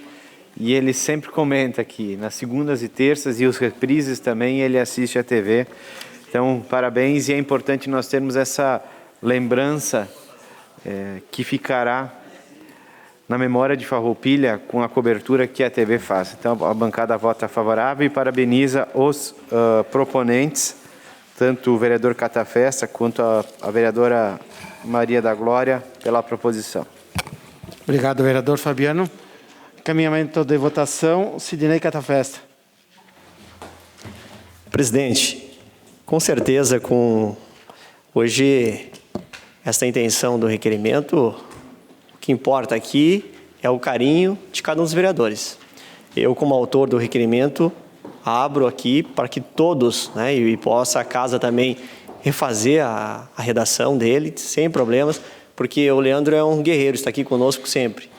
e ele sempre comenta aqui, nas segundas e terças e os reprises também ele assiste a TV. Então, parabéns, e é importante nós termos essa lembrança que ficará na memória de Farroupilha com a cobertura que a TV faz. Então, a bancada vota favorável e parabeniza os proponentes, tanto o vereador Catavesta quanto a vereadora Maria da Glória, pela proposição. Obrigado, vereador Fabiano. Encaminhamento de votação, Sidnei Catavesta. Presidente, com certeza, com hoje essa intenção do requerimento, o que importa aqui é o carinho de cada um dos vereadores. Eu, como autor do requerimento, abro aqui para que todos, e possa a casa também refazer a redação dele, sem problemas, porque o Leandro é um guerreiro, está aqui conosco sempre.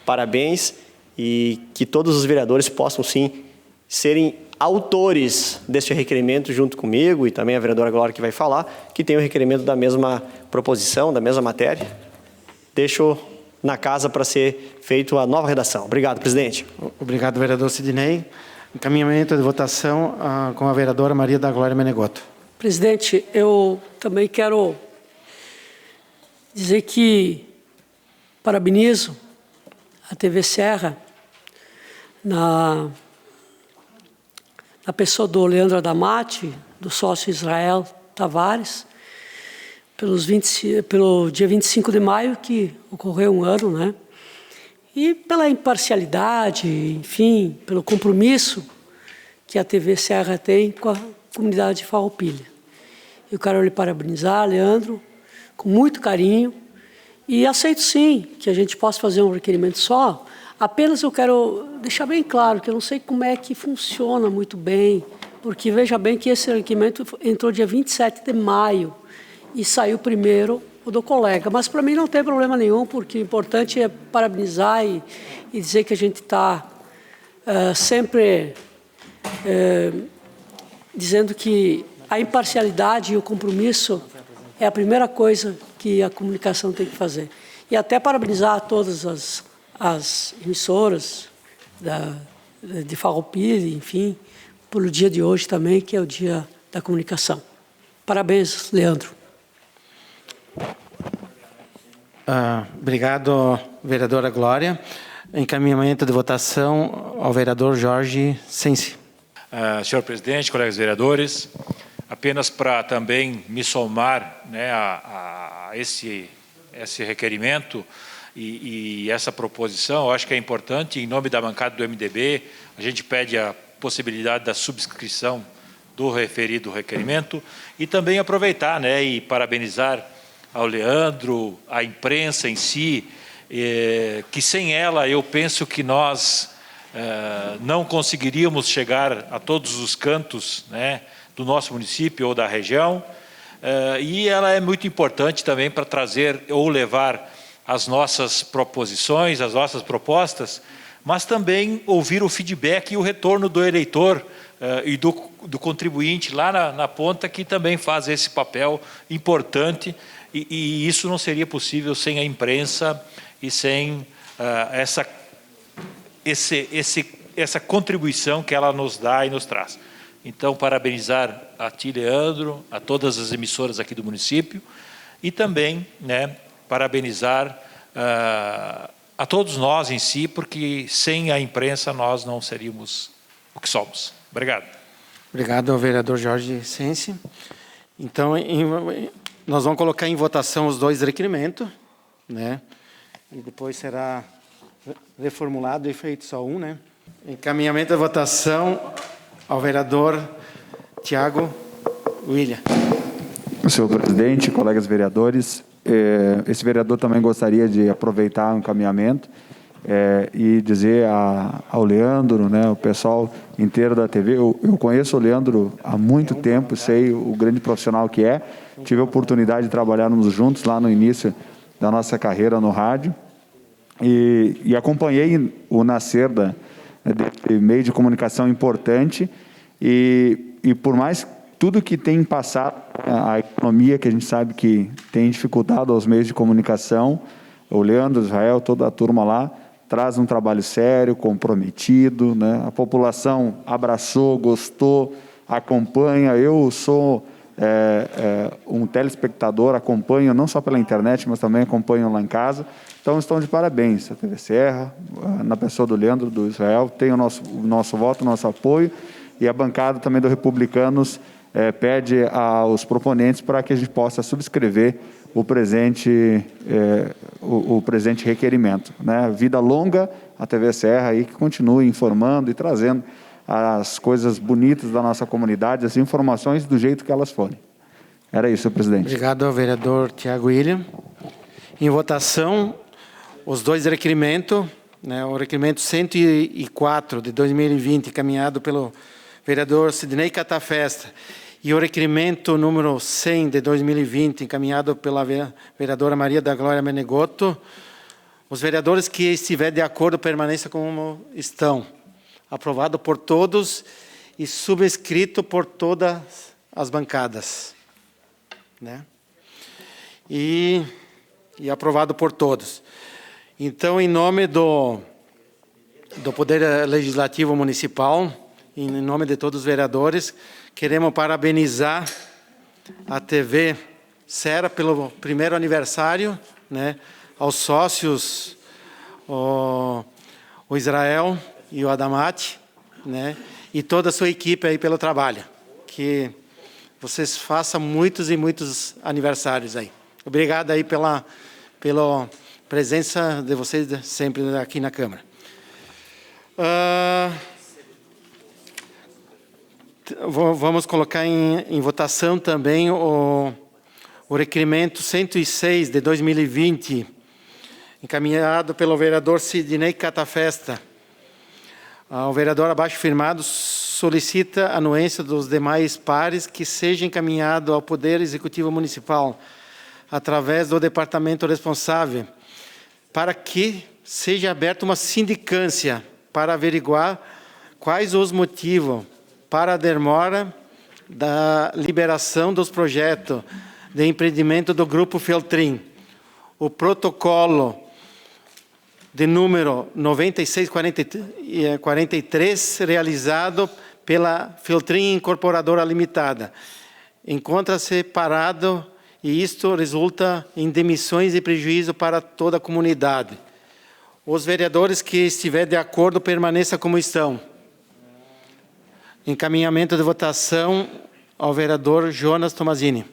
Parabéns, e que todos os vereadores possam, sim, serem autores deste requerimento junto comigo e também a vereadora Glória que vai falar, que tem o requerimento da mesma proposição, da mesma matéria. Deixo na casa para ser feita a nova redação. Obrigado, presidente. Obrigado, vereador Sidnei. Encaminhamento de votação com a vereadora Maria da Glória Menegotto. Presidente, eu também quero dizer que parabenizo a TV Serra na pessoa do Leandro Adamati, do sócio Israel Tavares, pelo dia 25 de maio, que ocorreu um ano, e pela imparcialidade, enfim, pelo compromisso que a TV Serra tem com a comunidade de Farroupilha. Eu quero lhe parabenizar, Leandro, com muito carinho, e aceito sim que a gente possa fazer um requerimento só. Apenas eu quero deixar bem claro que eu não sei como é que funciona muito bem, porque veja bem que esse requerimento entrou dia 27 de maio e saiu primeiro o do colega. Mas para mim não tem problema nenhum, porque o importante é parabenizar e dizer que a gente está sempre dizendo que a imparcialidade e o compromisso é a primeira coisa que a comunicação tem que fazer. E até parabenizar todas as emissoras de Farroupilha, enfim, pelo dia de hoje também, que é o Dia da Comunicação. Parabéns, Leandro. Obrigado, vereadora Glória. Encaminhamento de votação ao vereador Jorge Sensi. Senhor presidente, colegas vereadores, apenas para também me somar, né, a esse requerimento e essa proposição, eu acho que é importante, em nome da bancada do MDB, a gente pede a possibilidade da subscrição do referido requerimento e também aproveitar, né, e parabenizar ao Leandro, à imprensa em si, que sem ela eu penso que nós não conseguiríamos chegar a todos os cantos, né, do nosso município ou da região, e ela é muito importante também para trazer ou levar as nossas proposições, as nossas propostas, mas também ouvir o feedback e o retorno do eleitor e do contribuinte lá na ponta, que também faz esse papel importante, e isso não seria possível sem a imprensa e sem essa contribuição que ela nos dá e nos traz. Então, parabenizar a ti, Leandro, a todas as emissoras aqui do município e também, né, parabenizar a todos nós em si, porque sem a imprensa nós não seríamos o que somos. Obrigado. Obrigado ao vereador Jorge Sensi. Então, nós vamos colocar em votação os dois requerimentos, né? E depois será reformulado e feito só um, né? Encaminhamento da votação ao vereador Tiago William. Senhor presidente, colegas vereadores, esse vereador também gostaria de aproveitar o encaminhamento e dizer ao Leandro, né, o pessoal inteiro da TV, eu conheço o Leandro há muito tempo, sei o grande profissional que é, tive a oportunidade de trabalharmos juntos lá no início da nossa carreira no rádio e acompanhei o nascer desse meio de comunicação importante e por mais tudo que tem passado, a economia que a gente sabe que tem dificultado aos meios de comunicação, o Leandro, Israel, toda a turma lá, traz um trabalho sério, comprometido, né? A população abraçou, gostou, acompanha. Eu sou um telespectador, acompanho não só pela internet, mas também acompanho lá em casa. Então, estão de parabéns a TV Serra, na pessoa do Leandro, do Israel, tem o nosso voto, o nosso apoio, e a bancada também do Republicanos pede aos proponentes para que a gente possa subscrever o presente requerimento, né? Vida longa a TV Serra aí, que continue informando e trazendo as coisas bonitas da nossa comunidade, as informações do jeito que elas forem. Era isso, senhor presidente. Obrigado ao vereador Tiago William. Em votação, os dois requerimentos, né, o requerimento 104 de 2020, encaminhado pelo vereador Sidnei Catafesta, e o requerimento número 100 de 2020, encaminhado pela vereadora Maria da Glória Menegotto. Os vereadores que estiverem de acordo permaneçam como estão. Aprovado por todos e subscrito por todas as bancadas, né? E aprovado por todos. Então, em nome do Poder Legislativo Municipal, em nome de todos os vereadores, queremos parabenizar a TV Serra pelo primeiro aniversário, né? Aos sócios, o Israel e o Adamati, né? E toda a sua equipe aí pelo trabalho. Que vocês façam muitos e muitos aniversários aí. Obrigado aí pela presença de vocês sempre aqui na Câmara. Vamos colocar em votação também o requerimento 106 de 2020, encaminhado pelo vereador Sidnei Catafesta. O vereador abaixo firmado solicita a anuência dos demais pares que seja encaminhado ao Poder Executivo Municipal, através do departamento responsável, para que seja aberta uma sindicância para averiguar quais os motivos para a demora da liberação dos projetos de empreendimento do Grupo Feltrin. O protocolo de número 9643, realizado pela Feltrin Incorporadora Limitada, encontra-se parado e isto resulta em demissões e prejuízo para toda a comunidade. Os vereadores que estiverem de acordo permaneçam como estão. Encaminhamento de votação ao vereador Jonas Tomazini.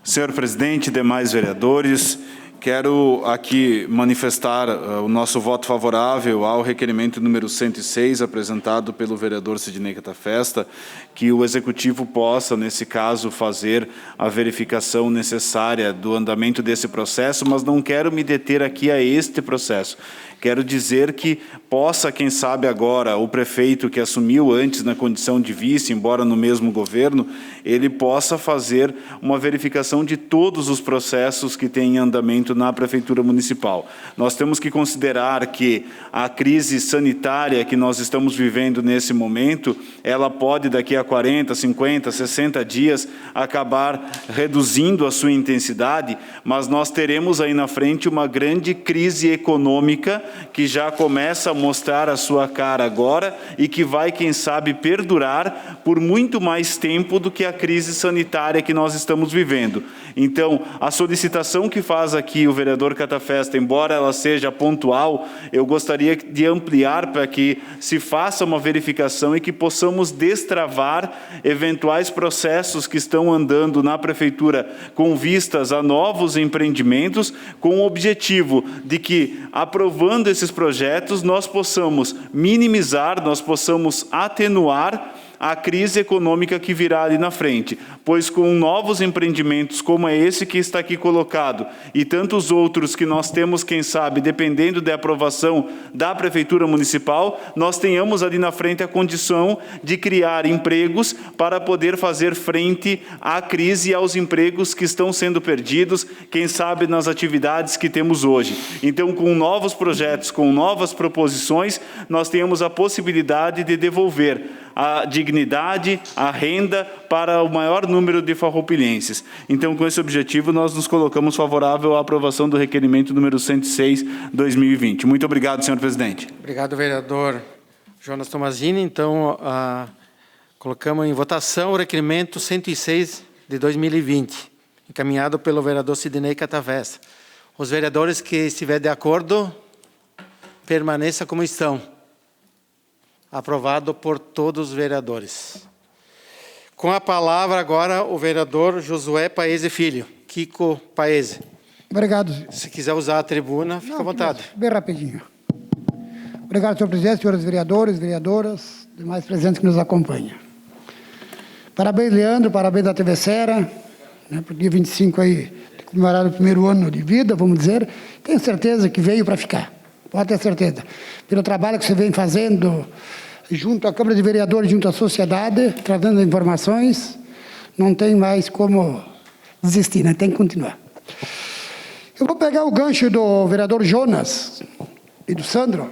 Senhor presidente, demais vereadores, quero aqui manifestar o nosso voto favorável ao requerimento número 106, apresentado pelo vereador Sidnei Catafesta, que o Executivo possa, nesse caso, fazer a verificação necessária do andamento desse processo, mas não quero me deter aqui a este processo. Quero dizer que possa, quem sabe agora, o prefeito que assumiu antes na condição de vice, embora no mesmo governo, ele possa fazer uma verificação de todos os processos que têm em andamento na Prefeitura Municipal. Nós temos que considerar que a crise sanitária que nós estamos vivendo nesse momento, ela pode daqui a 40, 50, 60 dias acabar reduzindo a sua intensidade, mas nós teremos aí na frente uma grande crise econômica que já começa a mostrar a sua cara agora e que vai, quem sabe, perdurar por muito mais tempo do que a crise sanitária que nós estamos vivendo. Então, a solicitação que faz aqui o vereador Catafesta, embora ela seja pontual, eu gostaria de ampliar para que se faça uma verificação e que possamos destravar eventuais processos que estão andando na Prefeitura com vistas a novos empreendimentos, com o objetivo de que, aprovando esses projetos, nós possamos minimizar, nós possamos atenuar a crise econômica que virá ali na frente, pois com novos empreendimentos como é esse que está aqui colocado e tantos outros que nós temos, quem sabe, dependendo da aprovação da Prefeitura Municipal, nós tenhamos ali na frente a condição de criar empregos para poder fazer frente à crise e aos empregos que estão sendo perdidos, quem sabe, nas atividades que temos hoje. Então, com novos projetos, com novas proposições, nós temos a possibilidade de devolver a dignidade, a renda para o maior número de farroupilhenses. Então, com esse objetivo, nós nos colocamos favorável à aprovação do requerimento número 106/2020. Muito obrigado, senhor presidente. Obrigado, vereador Jonas Tomazini. Então, colocamos em votação o requerimento 106 de 2020, encaminhado pelo vereador Sidnei Catafesta. Os vereadores que estiverem de acordo, permaneçam como estão. Aprovado por todos os vereadores. Com a palavra agora o vereador Josué Paese Filho. Kiko Paese. Obrigado. Se quiser usar a tribuna, fica à vontade. Bem rapidinho. Obrigado, senhor presidente, senhores vereadores, vereadoras, demais presentes que nos acompanham. Parabéns, Leandro, parabéns da TV Sera, né, por dia 25 aí, de comemorar o primeiro ano de vida, vamos dizer. Tenho certeza que veio para ficar. Pode ter certeza. Pelo trabalho que você vem fazendo junto à Câmara de Vereadores, junto à sociedade, trazendo informações, não tem mais como desistir, né? Tem que continuar. Eu vou pegar o gancho do vereador Jonas e do Sandro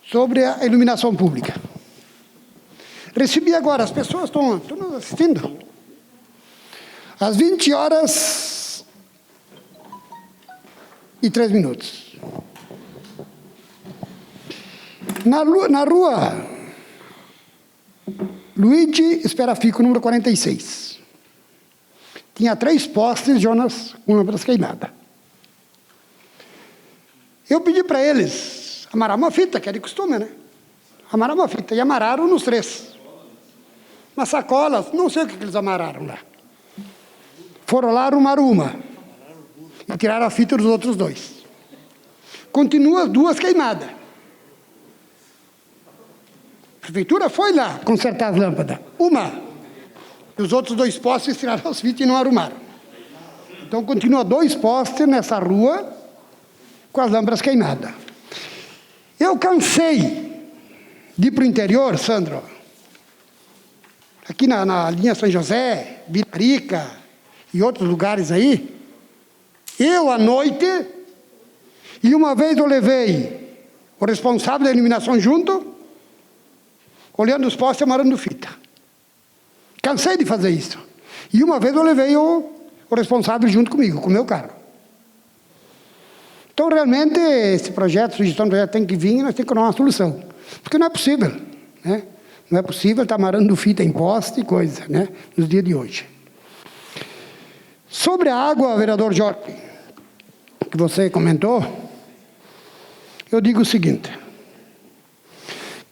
sobre a iluminação pública. Recebi agora, as pessoas estão nos assistindo. Às 20h03. Na rua Luigi Esperafico, número 46. Tinha 3 postes, Jonas, com lâmpadas queimadas. Eu pedi para eles amarrar uma fita, que é de costume, né? Amarrar uma fita, e amarraram nos 3. Umas sacolas, não sei o que eles amarraram lá. Foram lá, arrumaram uma. E tiraram a fita dos outros 2. Continua as 2 queimadas. A prefeitura foi lá consertar as lâmpadas. Uma. E os outros 2 postes tiraram as fitas e não arrumaram. Então, continua 2 postes nessa rua com as lâmpadas queimadas. Eu cansei de ir para o interior, Sandro, aqui na linha São José, Vitarica e outros lugares aí, eu à noite, e uma vez eu levei o responsável da iluminação junto, olhando os postes e amarrando fita. Cansei de fazer isso. E uma vez eu levei o responsável junto comigo, com o meu carro. Então, realmente, esse projeto, sugestão do projeto tem que vir e nós temos que dar uma solução. Porque não é possível, né? Não é possível estar amarrando fita em poste e coisa, né? Nos dias de hoje. Sobre a água, vereador Jorge, que você comentou, eu digo o seguinte: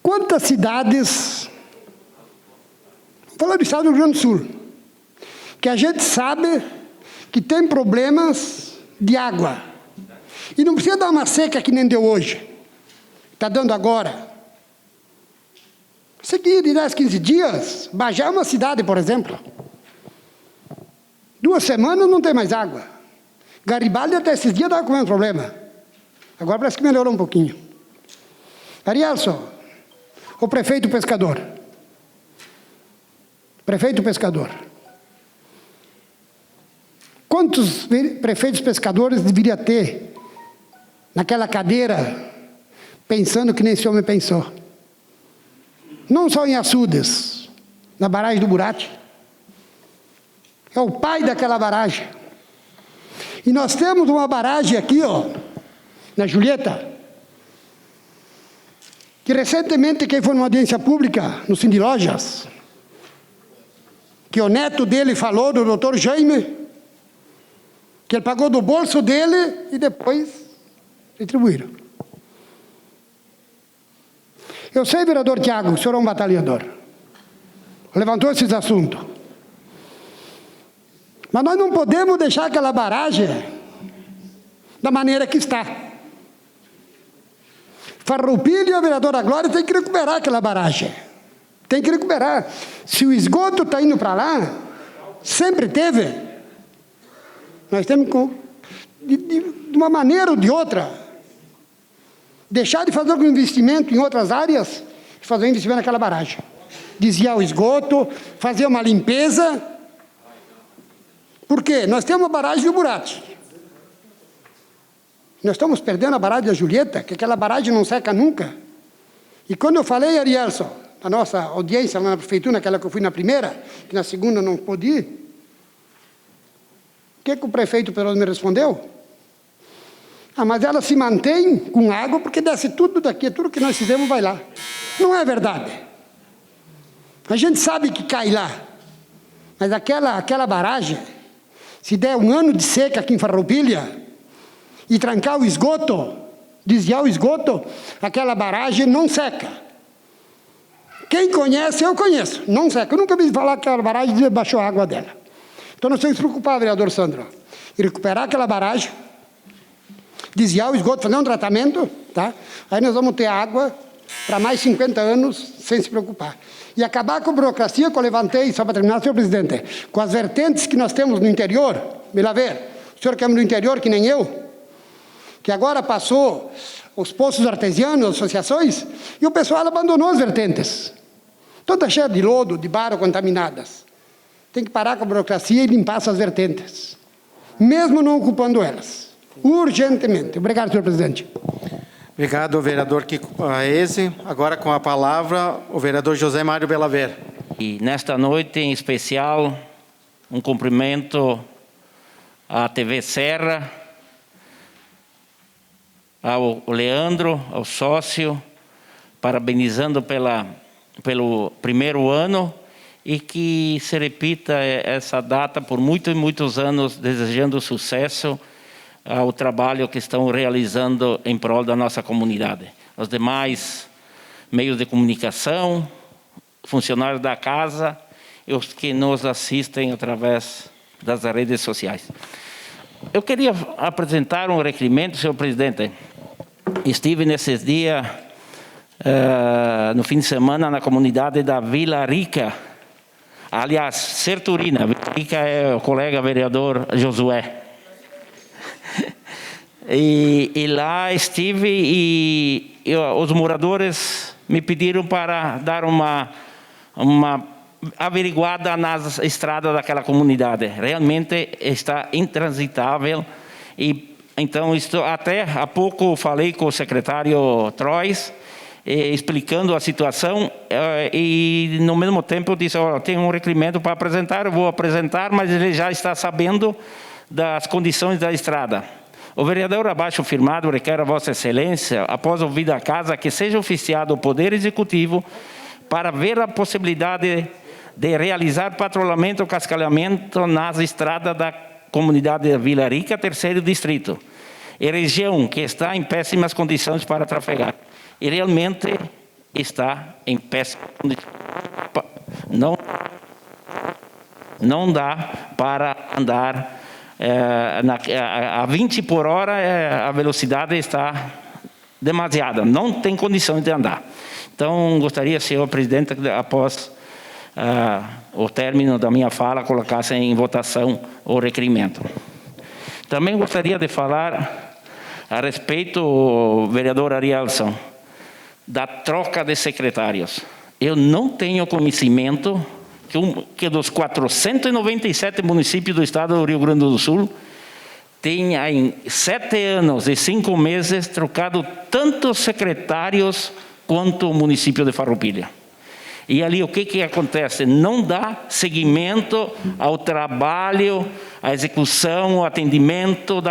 quantas cidades, vou falar do estado do Rio Grande do Sul, que a gente sabe que tem problemas de água, e não precisa dar uma seca que nem deu hoje, está dando agora. Seguir de 10, 15 dias, Bagé é uma cidade, por exemplo. 2 semanas não tem mais água. Garibaldi até esses dias estava com o mesmo problema. Agora parece que melhorou um pouquinho. Arielson, o prefeito pescador. Prefeito pescador. Quantos prefeitos pescadores deveria ter naquela cadeira, pensando que nem esse homem pensou? Não só em Açudes, na barragem do Burati. É o pai daquela barragem. E nós temos uma barragem aqui, ó, na Julieta, que recentemente, quem foi numa audiência pública no Cindy Lojas, que o neto dele falou, do doutor Jaime, que ele pagou do bolso dele e depois distribuíram. Eu sei, vereador Tiago, o senhor é um batalhador. Levantou esses assuntos. Mas nós não podemos deixar aquela barragem da maneira que está. Farroupilha e a vereadora Glória tem que recuperar aquela barragem. Tem que recuperar. Se o esgoto está indo para lá, sempre teve. Nós temos que, de uma maneira ou de outra, deixar de fazer algum investimento em outras áreas e fazer um investimento naquela barragem. Desviar o esgoto, fazer uma limpeza. Por quê? Nós temos uma barragem do Burati. Nós estamos perdendo a barragem da Julieta, que aquela barragem não seca nunca. E quando eu falei, Arielson, na nossa audiência lá na prefeitura, naquela que eu fui na primeira, que na segunda não pude ir, o que o prefeito Peroso me respondeu? Ah, mas ela se mantém com água porque desce tudo daqui, tudo que nós fizemos vai lá. Não é verdade. A gente sabe que cai lá. Mas aquela barragem, se der um ano de seca aqui em Farroupilha e trancar o esgoto, desviar o esgoto, aquela barragem não seca. Quem conhece, eu conheço. Não seca. Eu nunca vi falar que aquela barragem baixou a água dela. Então nós temos que se preocupar, vereador Sandro, e recuperar aquela barragem, desviar o esgoto, fazer um tratamento, tá? Aí nós vamos ter água para mais 50 anos sem se preocupar. E acabar com a burocracia que eu levantei, só para terminar, senhor presidente, com as vertentes que nós temos no interior. Me lá ver, o senhor que é do interior, que nem eu, que agora passou os poços artesianos, associações, e o pessoal abandonou as vertentes. Toda cheia de lodo, de barro, contaminadas. Tem que parar com a burocracia e limpar essas vertentes, mesmo não ocupando elas. Urgentemente. Obrigado, senhor presidente. Obrigado, vereador Kiko Paese. Agora com a palavra o vereador José Mário Belaver. E nesta noite em especial, um cumprimento à TV Serra, ao Leandro, ao sócio, parabenizando pelo primeiro ano e que se repita essa data por muitos e muitos anos, desejando sucesso ao trabalho que estão realizando em prol da nossa comunidade. Os demais meios de comunicação, funcionários da casa e os que nos assistem através das redes sociais. Eu queria apresentar um requerimento, senhor presidente. Estive nesses dias, no fim de semana, na comunidade da Vila Rica, aliás, Serturina. Vila Rica é o colega vereador Josué. E lá estive e os moradores me pediram para dar uma averiguada nas estradas daquela comunidade. Realmente está intransitável. E então, até há pouco falei com o secretário Trois, explicando a situação, e no mesmo tempo disse, tem um requerimento para apresentar, eu vou apresentar, mas ele já está sabendo das condições da estrada. O vereador abaixo firmado requer a Vossa Excelência, após ouvida a casa, que seja oficiado o Poder Executivo para ver a possibilidade de realizar patrulhamento ou cascalhamento nas estradas da comunidade de Vila Rica, terceiro distrito, e região que está em péssimas condições para trafegar. E realmente está em péssimas condições. Não dá para andar a 20 por hora, a velocidade está demasiada, não tem condições de andar. Então, gostaria, senhor presidente, após o término da minha fala, colocasse em votação o requerimento. Também gostaria de falar a respeito, vereador Arielson, da troca de secretários. Eu não tenho conhecimento que dos 497 municípios do estado do Rio Grande do Sul tenha em 7 anos e 5 meses trocado tantos secretários quanto o município de Farroupilha. E ali o que acontece? Não dá seguimento ao trabalho, à execução, ao atendimento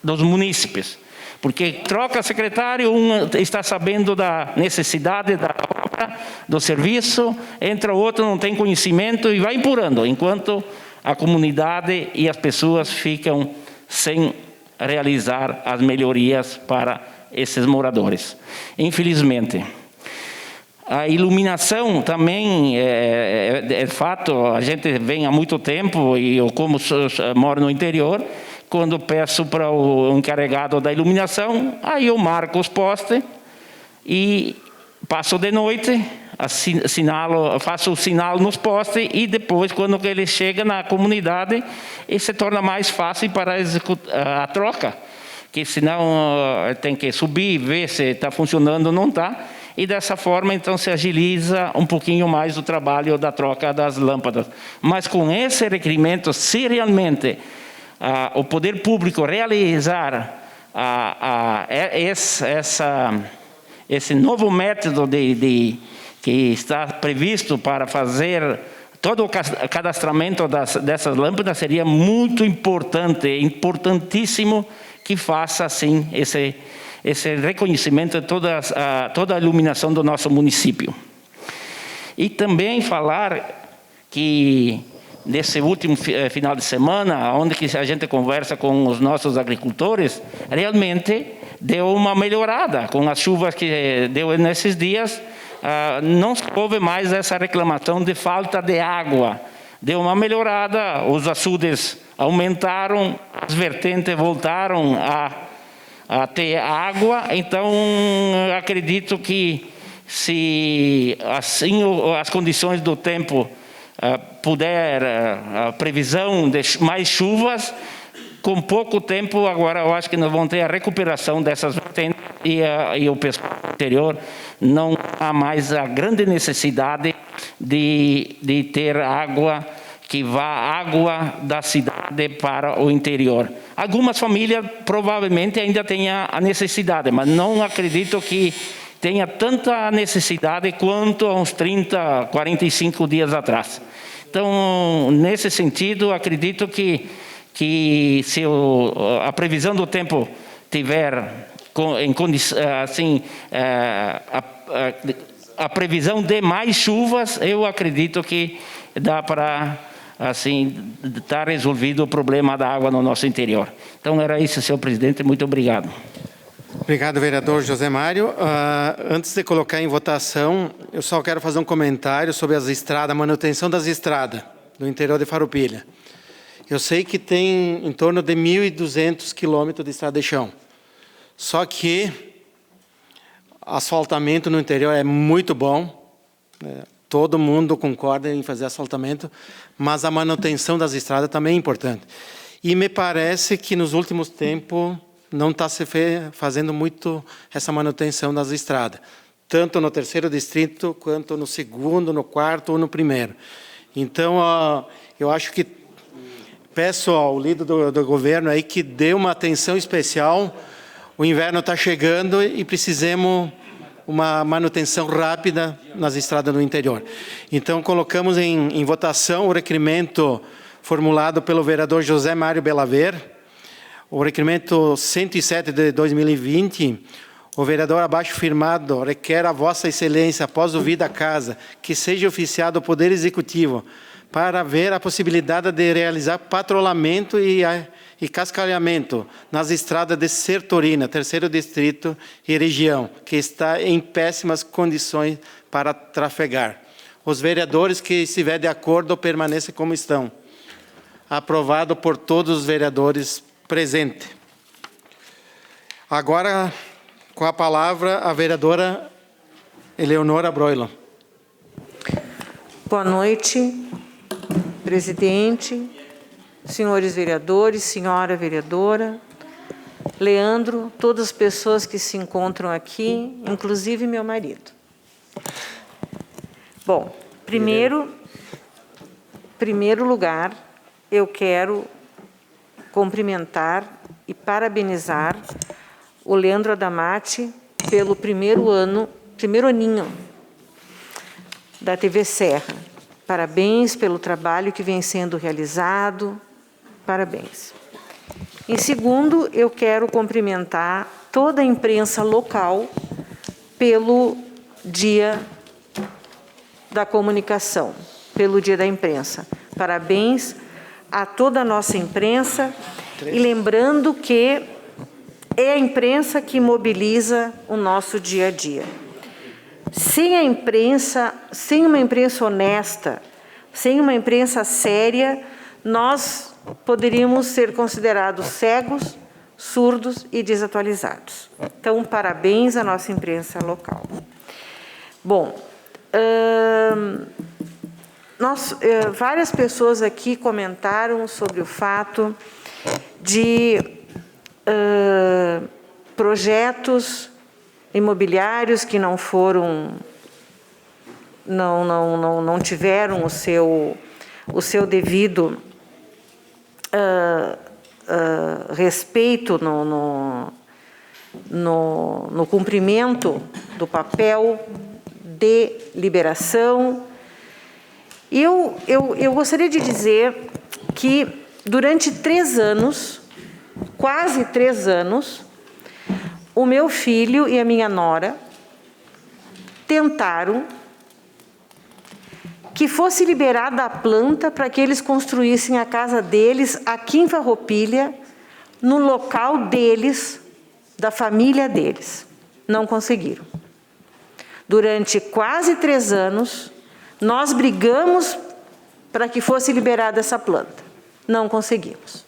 dos munícipes. Porque troca secretário, um está sabendo da necessidade da obra, do serviço, entra outro, não tem conhecimento e vai empurrando, enquanto a comunidade e as pessoas ficam sem realizar as melhorias para esses moradores. Infelizmente. A iluminação também é fato, a gente vem há muito tempo, e eu como moro no interior, quando peço para o encarregado da iluminação, aí eu marco os postes e passo de noite, faço o sinal nos postes e depois, quando ele chega na comunidade, se torna mais fácil para executar a troca, que senão tem que subir, ver se está funcionando ou não está. E dessa forma, então, se agiliza um pouquinho mais o trabalho da troca das lâmpadas. Mas com esse requerimento, se realmente o poder público realizar esse novo método que está previsto para fazer todo o cadastramento dessas lâmpadas, seria muito importante, importantíssimo que faça, assim, esse reconhecimento de toda a iluminação do nosso município. E também falar que, nesse último final de semana, onde que a gente conversa com os nossos agricultores, realmente deu uma melhorada. Com as chuvas que deu nesses dias, não houve mais essa reclamação de falta de água. Deu uma melhorada, os açudes aumentaram, as vertentes voltaram a ter água. Então, acredito que, se assim as condições do tempo puder, a previsão de mais chuvas, com pouco tempo, agora eu acho que nós vamos ter a recuperação dessas vertentes e o pessoal interior não há mais a grande necessidade de ter água, que vá água da cidade para o interior. Algumas famílias provavelmente ainda tenham a necessidade, mas não acredito que tenha tanta necessidade quanto há uns 30, 45 dias atrás. Então, nesse sentido, acredito que se a previsão do tempo tiver assim, a previsão de mais chuvas, eu acredito que dá para, assim, estar resolvido o problema da água no nosso interior. Então, era isso, senhor presidente. Muito obrigado. Obrigado, vereador José Mário. Antes de colocar em votação, eu só quero fazer um comentário sobre as estradas, a manutenção das estradas do interior de Farroupilha. Eu sei que tem em torno de 1.200 quilômetros de estrada de chão. Só que asfaltamento no interior é muito bom, né? Todo mundo concorda em fazer asfaltamento, mas a manutenção das estradas também é importante. E me parece que nos últimos tempos não está se fazendo muito essa manutenção das estradas, tanto no 3º distrito, quanto no 2º, no 4º ou no 1º. Então, eu acho que peço ao líder do governo aí que dê uma atenção especial. O inverno está chegando e precisamos uma manutenção rápida nas estradas do interior. Então, colocamos em votação o requerimento formulado pelo vereador José Mário Belaver, o requerimento 107 de 2020. O vereador abaixo firmado requer a Vossa Excelência, após ouvir da Casa, que seja oficiado o Poder Executivo para ver a possibilidade de realizar patrulhamento e cascalhamento nas estradas de Sertorina, 3º Distrito e região, que está em péssimas condições para trafegar. Os vereadores que estiverem de acordo permaneçam como estão. Aprovado por todos os vereadores presentes. Agora, com a palavra, a vereadora Eleonora Broilo. Boa noite, presidente, senhores vereadores, senhora vereadora, Leandro, todas as pessoas que se encontram aqui, inclusive meu marido. Bom, primeiro lugar, eu quero cumprimentar e parabenizar o Leandro Adamati pelo primeiro aninho da TV Serra. Parabéns pelo trabalho que vem sendo realizado. Parabéns. Em segundo, eu quero cumprimentar toda a imprensa local pelo Dia da Comunicação, pelo Dia da Imprensa. Parabéns a toda a nossa imprensa e lembrando que é a imprensa que mobiliza o nosso dia a dia. Sem a imprensa, sem uma imprensa honesta, sem uma imprensa séria, nós poderíamos ser considerados cegos, surdos e desatualizados. Então, parabéns à nossa imprensa local. Bom, várias pessoas aqui comentaram sobre o fato de projetos imobiliários que não foram, não tiveram o seu devido respeito no cumprimento do papel de liberação. Eu gostaria de dizer que durante 3 anos, quase 3 anos, o meu filho e a minha nora tentaram que fosse liberada a planta para que eles construíssem a casa deles aqui em Farroupilha, no local deles, da família deles. Não conseguiram. Durante quase 3 anos, nós brigamos para que fosse liberada essa planta. Não conseguimos.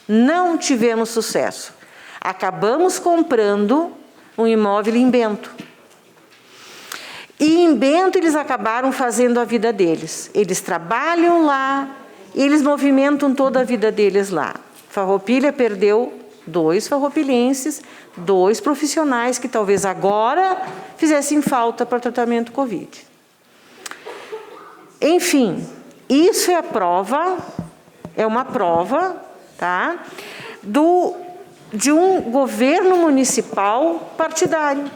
Não tivemos sucesso. Acabamos comprando um imóvel em Bento. E em Bento eles acabaram fazendo a vida deles. Eles trabalham lá, eles movimentam toda a vida deles lá. Farroupilha perdeu 2 farroupilhenses, 2 profissionais que talvez agora fizessem falta para o tratamento Covid. Enfim, isso é a prova, é uma prova, tá, de um governo municipal partidário,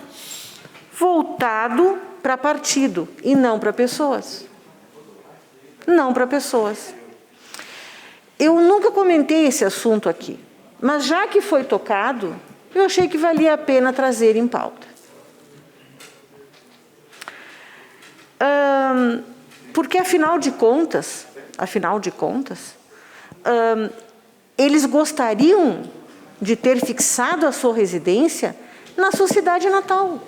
voltado para partido e não para pessoas. Não para pessoas. Eu nunca comentei esse assunto aqui, mas já que foi tocado, eu achei que valia a pena trazer em pauta. Porque, afinal de contas, eles gostariam de ter fixado a sua residência na sua cidade natal.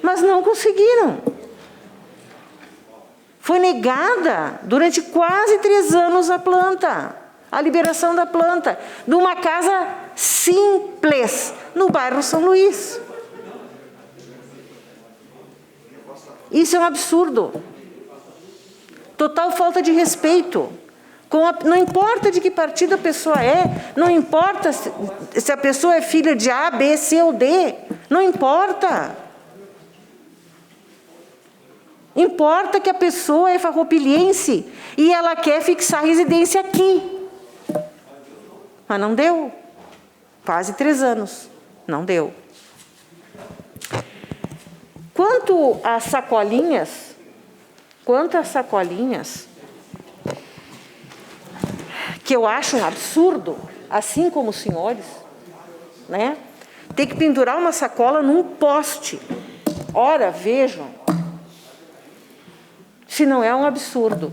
Mas não conseguiram. Foi negada durante quase 3 anos a liberação da planta, de uma casa simples, no bairro São Luís. Isso é um absurdo. Total falta de respeito Não importa de que partido a pessoa é, não importa se a pessoa é filha de A, B, C ou D, não importa. Importa que a pessoa é farroupilhense e ela quer fixar residência aqui. Mas não deu. Quase 3 anos. Não deu. Quanto às sacolinhas, que eu acho um absurdo, assim como os senhores, né? Ter que pendurar uma sacola num poste. Ora, vejam, se não é um absurdo.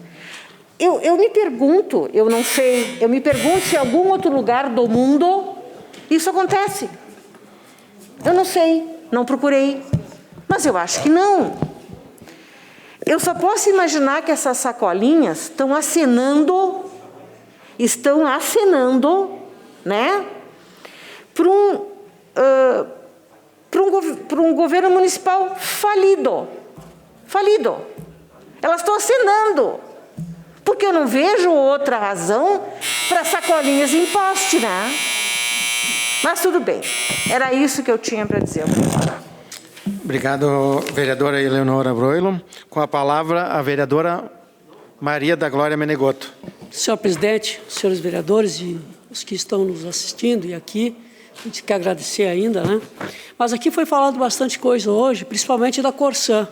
Eu me pergunto, eu não sei, eu me pergunto se em algum outro lugar do mundo isso acontece. Eu não sei, não procurei, mas eu acho que não. Eu só posso imaginar que essas sacolinhas estão acenando, né, para um governo municipal falido. Elas estão acenando, porque eu não vejo outra razão para sacolinhas em poste, né? Mas tudo bem, era isso que eu tinha para dizer. Obrigado, vereadora Eleonora Broilo. Com a palavra, a vereadora Maria da Glória Menegotto. Senhor presidente, senhores vereadores e os que estão nos assistindo e aqui, a gente quer agradecer ainda, né? Mas aqui foi falado bastante coisa hoje, principalmente da Corsã.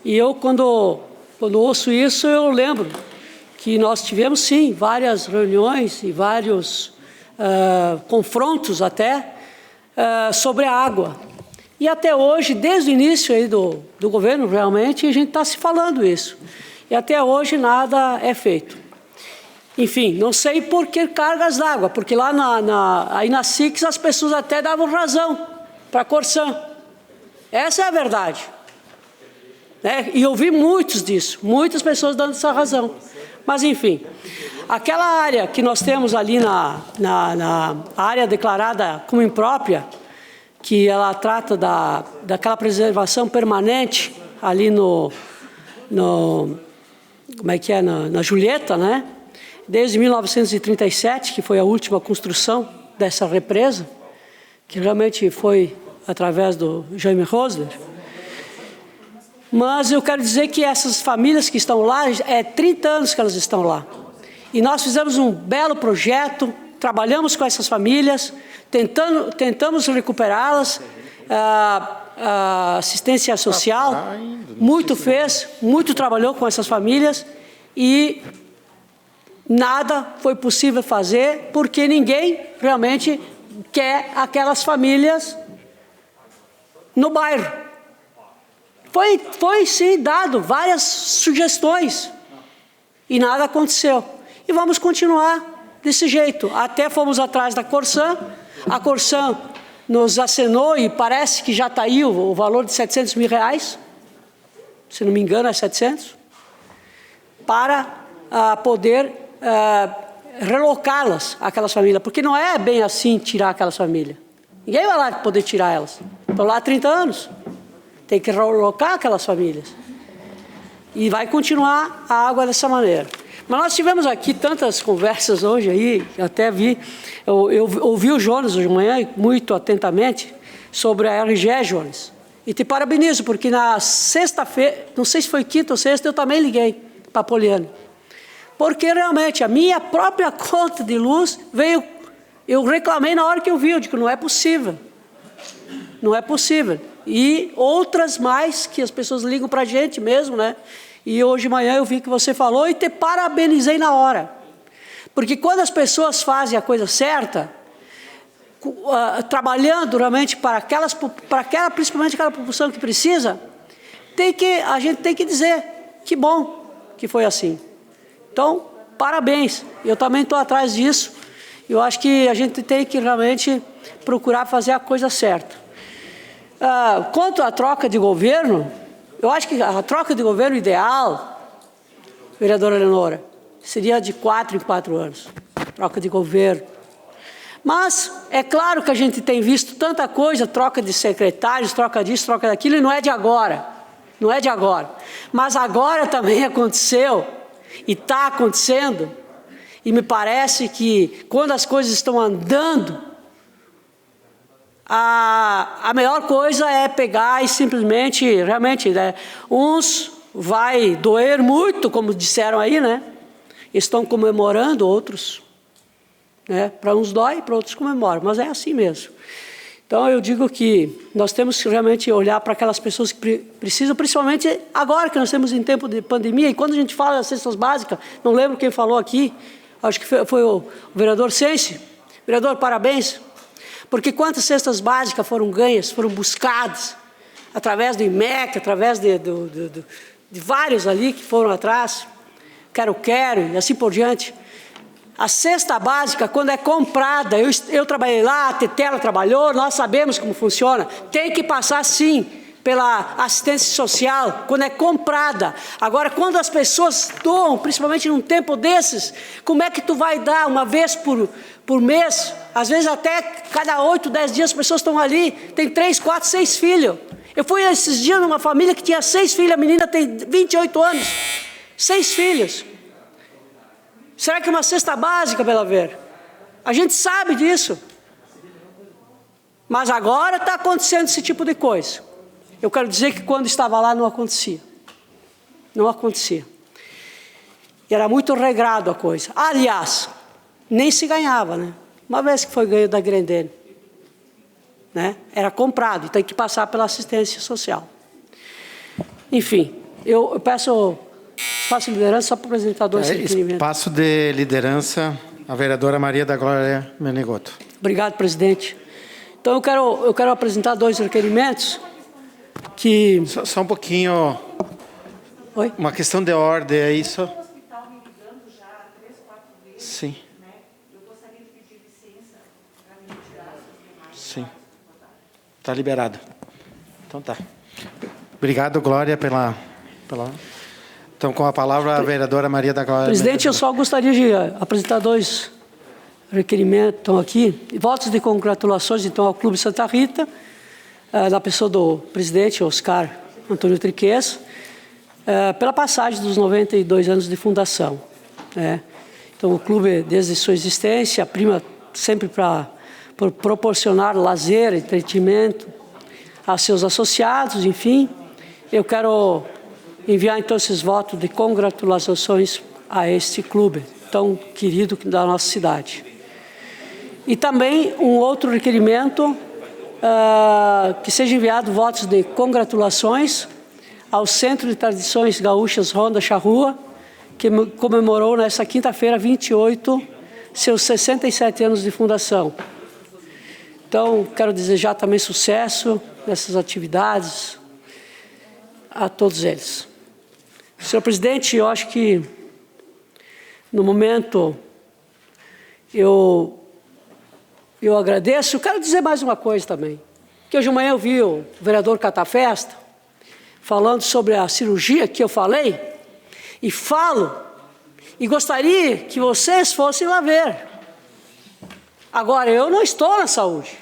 E eu, quando ouço isso, eu lembro que nós tivemos, sim, várias reuniões e vários confrontos até sobre a água. E até hoje, desde o início aí do governo, realmente, a gente está se falando isso. E até hoje nada é feito. Enfim, não sei por que cargas d'água, porque lá aí na SIX as pessoas até davam razão para a Corsã. Essa é a verdade. Né? E eu vi muitas pessoas dando essa razão. Mas, enfim, aquela área que nós temos ali na área declarada como imprópria, que ela trata daquela preservação permanente ali como é que é, na Julieta, né? Desde 1937, que foi a última construção dessa represa, que realmente foi através do Jaime Rosler. Mas eu quero dizer que essas famílias que estão lá, 30 anos que elas estão lá. E nós fizemos um belo projeto, trabalhamos com essas famílias, tentamos recuperá-las, assistência social, muito trabalhou com essas famílias e nada foi possível fazer porque ninguém realmente quer aquelas famílias no bairro. Foi sim dado várias sugestões e nada aconteceu. E vamos continuar desse jeito. Até fomos atrás da Corsã, a Corsã nos acenou e parece que já está aí o valor de R$700 mil, se não me engano é 700, para poder relocá-las, aquelas famílias, porque não é bem assim tirar aquelas famílias. Ninguém vai lá poder tirar elas. Estão lá há 30 anos. Tem que relocar aquelas famílias. E vai continuar a água dessa maneira. Mas nós tivemos aqui tantas conversas hoje aí, até eu ouvi o Jonas hoje de manhã, muito atentamente, sobre a RGE, Jonas. E te parabenizo, porque na sexta-feira, não sei se foi quinta ou sexta, eu também liguei para a Poliana. Porque realmente a minha própria conta de luz veio, eu reclamei na hora que eu vi, eu digo, não é possível. Não é possível. E outras mais que as pessoas ligam para a gente mesmo, né? E hoje de manhã eu vi que você falou e te parabenizei na hora. Porque quando as pessoas fazem a coisa certa, trabalhando realmente principalmente aquela população que precisa, a gente tem que dizer que bom que foi assim. Então, parabéns. Eu também estou atrás disso. Eu acho que a gente tem que realmente procurar fazer a coisa certa. Quanto à troca de governo, eu acho que a troca de governo ideal, vereadora Eleonora, seria de 4 em 4 anos, troca de governo. Mas é claro que a gente tem visto tanta coisa, troca de secretários, troca disso, troca daquilo, e não é de agora, não é de agora. Mas agora também aconteceu, e está acontecendo, E me parece que quando as coisas estão andando, a melhor coisa é pegar e simplesmente, realmente, né, uns vai doer muito, como disseram aí, né? Estão comemorando, outros, né? Para uns dói, para outros comemoram, mas é assim mesmo. Então eu digo que nós temos que realmente olhar para aquelas pessoas que precisam, principalmente agora que nós estamos em tempo de pandemia, e quando a gente fala das cestas básicas, não lembro quem falou aqui, acho que foi o vereador Sense. Vereador, parabéns, porque quantas cestas básicas foram ganhas, foram buscadas, através do IMEC, através de vários ali que foram atrás, quero, e assim por diante. A cesta básica, quando é comprada, eu trabalhei lá, a Tetela trabalhou, nós sabemos como funciona, tem que passar sim pela assistência social, quando é comprada. Agora, quando as pessoas doam, principalmente num tempo desses, como é que tu vai dar uma vez por mês? Às vezes até cada 8, 10 dias as pessoas estão ali, tem 3, 4, 6 filhos. Eu fui esses dias numa família que tinha 6 filhos, a menina tem 28 anos, 6 filhos. Será que é uma cesta básica, Bela Ver? A gente sabe disso. Mas agora está acontecendo esse tipo de coisa. Eu quero dizer que quando estava lá não acontecia. Não acontecia. E era muito regrado a coisa. Aliás, nem se ganhava, né? Uma vez que foi ganho da Grendene, né? Era comprado e tem que passar pela assistência social. Enfim, eu peço espaço de liderança só para o apresentador. Espaço de liderança, a vereadora Maria da Glória Menegoto. Obrigado, presidente. Então eu quero apresentar 2 requerimentos que... Só um pouquinho. Oi? Uma questão de ordem, é isso? Sim. Sim. Está liberado. Então tá. Obrigado, Glória, pela... Então, com a palavra, a vereadora Maria da Glória. Presidente, eu só gostaria de apresentar 2 requerimentos, estão aqui. Votos de congratulações, então, ao Clube Santa Rita, da pessoa do presidente Oscar Antônio Triques, pela passagem dos 92 anos de fundação. Né? Então, o clube, desde sua existência, prima sempre para proporcionar lazer, entretenimento aos seus associados, enfim. Eu quero enviar, então, esses votos de congratulações a este clube tão querido da nossa cidade. E também um outro requerimento, que seja enviado votos de congratulações ao Centro de Tradições Gaúchas Ronda Charrua, que comemorou nesta quinta-feira, 28, seus 67 anos de fundação. Então, quero desejar também sucesso nessas atividades a todos eles. Senhor presidente, eu acho que, no momento, eu agradeço. Eu quero dizer mais uma coisa também, que hoje de manhã eu vi o vereador Catafesta falando sobre a cirurgia que eu falei, e gostaria que vocês fossem lá ver. Agora, eu não estou na saúde.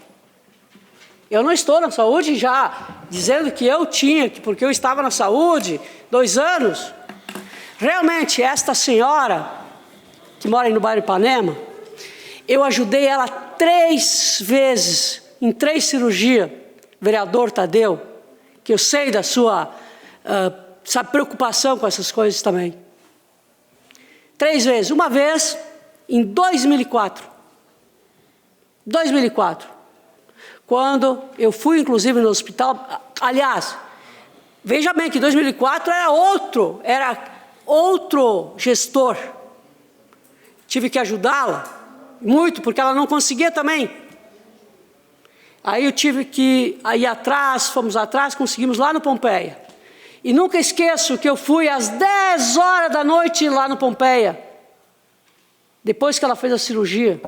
Eu não estou na saúde já dizendo que eu tinha, porque eu estava na saúde 2 anos. Realmente, esta senhora, que mora no bairro Ipanema, eu ajudei ela 3 vezes, em 3 cirurgias, vereador Tadeu, que eu sei da sua preocupação com essas coisas também. 3 vezes. Uma vez, em 2004. 2004. Quando eu fui, inclusive, no hospital. Aliás, veja bem que em 2004 era outro gestor. Tive que ajudá-la muito, porque ela não conseguia também. Aí eu tive que ir atrás, fomos atrás, conseguimos lá no Pompeia. E nunca esqueço que eu fui às 10 horas da noite lá no Pompeia, depois que ela fez a cirurgia.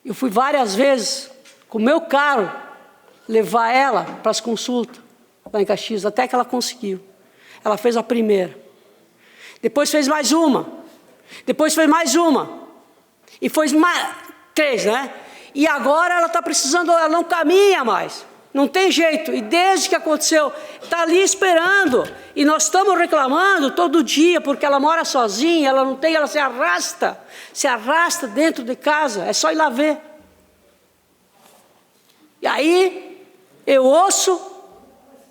Eu fui várias vezes com o meu carro levar ela para as consultas lá em Caxias, até que ela conseguiu. Ela fez a primeira. Depois fez mais uma. Depois fez mais uma. E foi mais 3, né? E agora ela está precisando, ela não caminha mais. Não tem jeito. E desde que aconteceu, está ali esperando. E nós estamos reclamando todo dia, porque ela mora sozinha, ela não tem, ela se arrasta dentro de casa, é só ir lá ver. E aí, eu ouço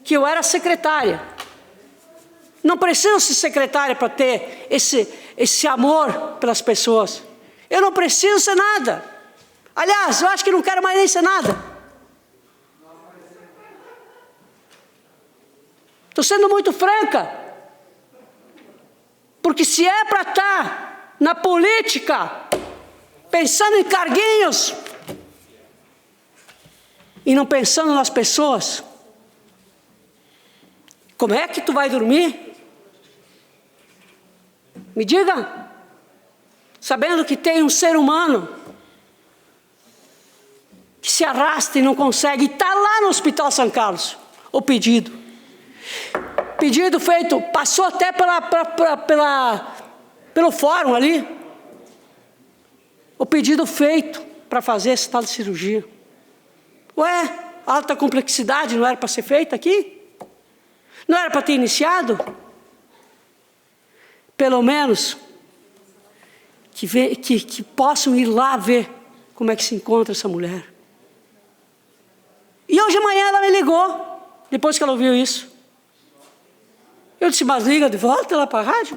que eu era secretária. Não preciso ser secretária para ter esse amor pelas pessoas. Eu não preciso ser nada. Aliás, eu acho que não quero mais nem ser nada. Estou sendo muito franca. Porque se é para estar na política, pensando em carguinhos, e não pensando nas pessoas, como é que tu vai dormir? Me diga, sabendo que tem um ser humano que se arrasta e não consegue, e está lá no Hospital São Carlos, o pedido. Pedido feito, passou até pelo fórum ali. O pedido feito para fazer essa tal de cirurgia. Ué, alta complexidade não era para ser feita aqui? Não era para ter iniciado? Pelo menos que possam ir lá ver como é que se encontra essa mulher. E hoje de manhã ela me ligou, depois que ela ouviu isso. Eu disse, mas liga de volta lá para a rádio.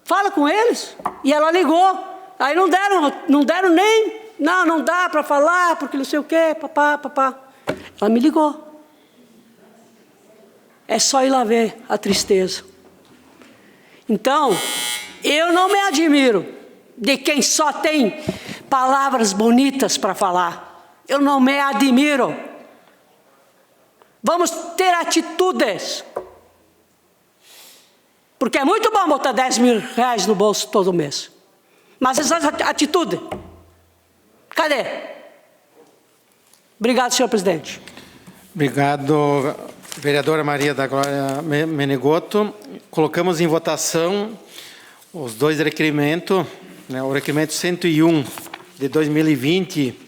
Fala com eles. E ela ligou. Aí não deram nem... Não dá para falar, porque não sei o quê, papá. Ela me ligou. É só ir lá ver a tristeza. Então, eu não me admiro de quem só tem palavras bonitas para falar. Eu não me admiro. Vamos ter atitudes. Porque é muito bom botar 10 mil reais no bolso todo mês. Mas essa atitude, cadê? Obrigado, senhor presidente. Obrigado, vereadora Maria da Glória Menegotto. Colocamos em votação os dois requerimentos, né, o requerimento 101 de 2020,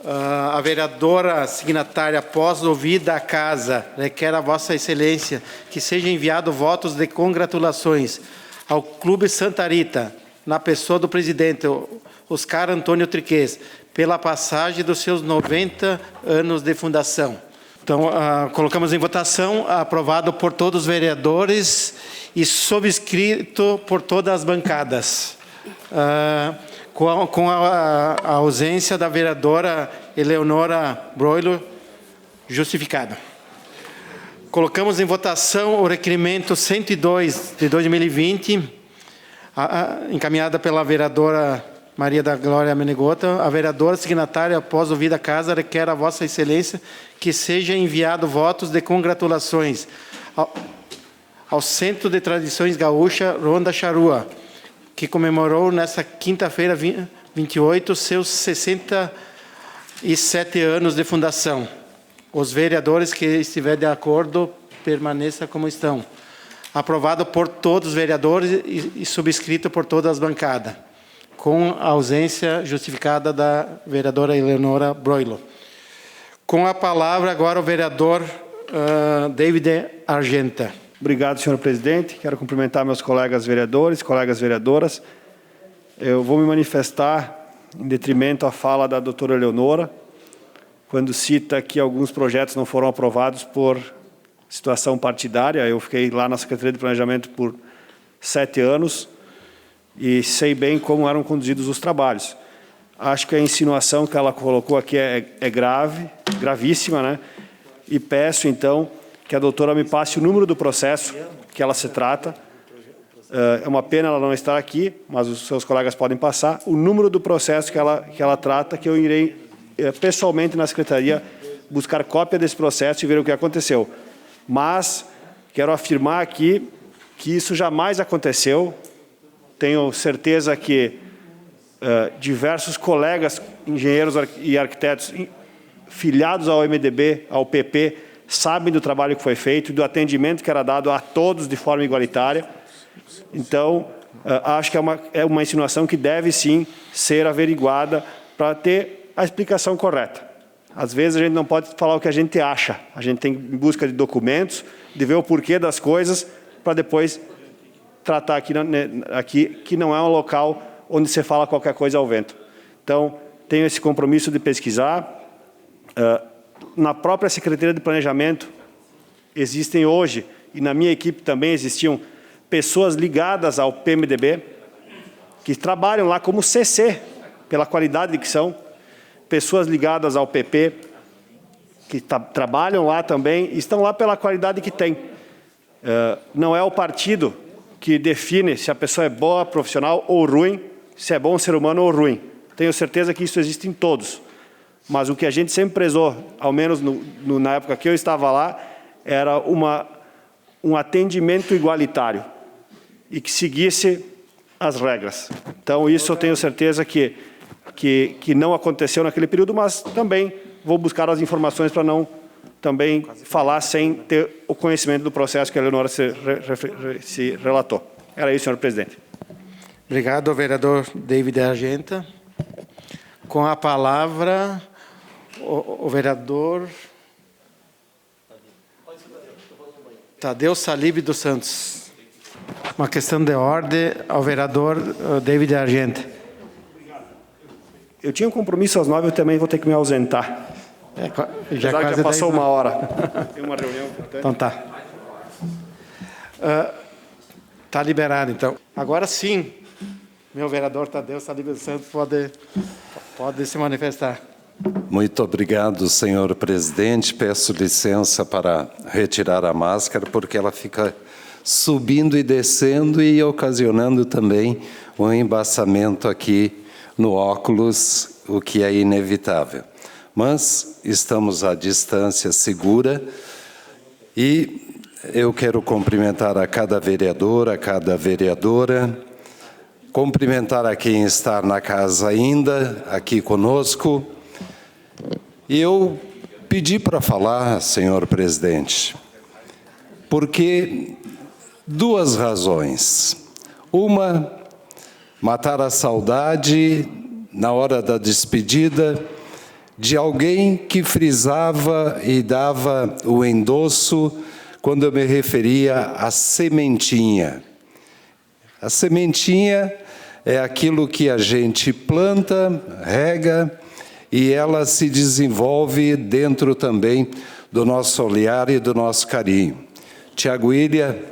a vereadora signatária, após ouvida a casa, requer a Vossa Excelência que seja enviado votos de congratulações ao Clube Santa Rita, na pessoa do presidente, Oscar Antônio Triquez, pela passagem dos seus 90 anos de fundação. Então, colocamos em votação, aprovado por todos os vereadores e subscrito por todas as bancadas. Com a ausência da vereadora Eleonora Broilo, justificada. Colocamos em votação o requerimento 102 de 2020, encaminhada pela vereadora Maria da Glória Menegotto. A vereadora signatária, após ouvida a casa, requer a Vossa Excelência que seja enviado votos de congratulações ao Centro de Tradições Gaúcha Ronda Charrua, que comemorou nesta quinta-feira, 28, seus 67 anos de fundação. Os vereadores que estiverem de acordo, permaneçam como estão. Aprovado por todos os vereadores e subscrito por todas as bancadas, com a ausência justificada da vereadora Eleonora Broilo. Com a palavra agora o vereador David Argenta. Obrigado, senhor presidente. Quero cumprimentar meus colegas vereadores, colegas vereadoras. Eu vou me manifestar em detrimento à fala da doutora Eleonora, quando cita que alguns projetos não foram aprovados por situação partidária. Eu fiquei lá na Secretaria de Planejamento por 7 anos e sei bem como eram conduzidos os trabalhos. Acho que a insinuação que ela colocou aqui é grave, gravíssima, né? E peço, então, que a doutora me passe o número do processo que ela se trata. É uma pena ela não estar aqui, mas os seus colegas podem passar. O número do processo que ela trata, que eu irei pessoalmente na Secretaria buscar cópia desse processo e ver o que aconteceu. Mas quero afirmar aqui que isso jamais aconteceu. Tenho certeza que diversos colegas, engenheiros e arquitetos filiados ao MDB, ao PP, sabem do trabalho que foi feito e do atendimento que era dado a todos de forma igualitária. Então, acho que é uma insinuação que deve, sim, ser averiguada para ter a explicação correta. Às vezes a gente não pode falar o que a gente acha. A gente tem em busca de documentos, de ver o porquê das coisas, para depois tratar aqui, que não é um local onde você fala qualquer coisa ao vento. Então, tenho esse compromisso de pesquisar. Na própria Secretaria de Planejamento, existem hoje, e na minha equipe também existiam, pessoas ligadas ao PMDB, que trabalham lá como CC, pela qualidade que são, pessoas ligadas ao PP, que trabalham lá também, e estão lá pela qualidade que tem. Não é o partido que define se a pessoa é boa, profissional ou ruim, se é bom ser humano ou ruim. Tenho certeza que isso existe em todos. Mas o que a gente sempre prezou, ao menos na época que eu estava lá, era um atendimento igualitário e que seguisse as regras. Então, isso eu tenho certeza que não aconteceu naquele período, mas também vou buscar as informações para não também falar sem ter o conhecimento do processo que a Eleonora se relatou. Era isso, senhor presidente. Obrigado, vereador David Argenta. Com a palavra, o vereador Tadeu Salib dos Santos. Uma questão de ordem ao vereador David Argenta. Eu tinha um compromisso às 9h, eu também vou ter que me ausentar. Já passou 1 hora. Tem uma reunião importante. Então tá. Está liberado, então. Agora sim, meu vereador Tadeu Salib dos Santos pode se manifestar. Muito obrigado, senhor presidente. Peço licença para retirar a máscara, porque ela fica subindo e descendo e ocasionando também um embaçamento aqui no óculos, o que é inevitável. Mas estamos à distância segura e eu quero cumprimentar a cada vereador, a cada vereadora, cumprimentar a quem está na casa ainda, aqui conosco. E eu pedi para falar, senhor presidente, porque 2 razões. Uma, matar a saudade na hora da despedida de alguém que frisava e dava o endosso quando eu me referia à sementinha. A sementinha é aquilo que a gente planta, rega, e ela se desenvolve dentro também do nosso olhar e do nosso carinho. Tiago Ilha,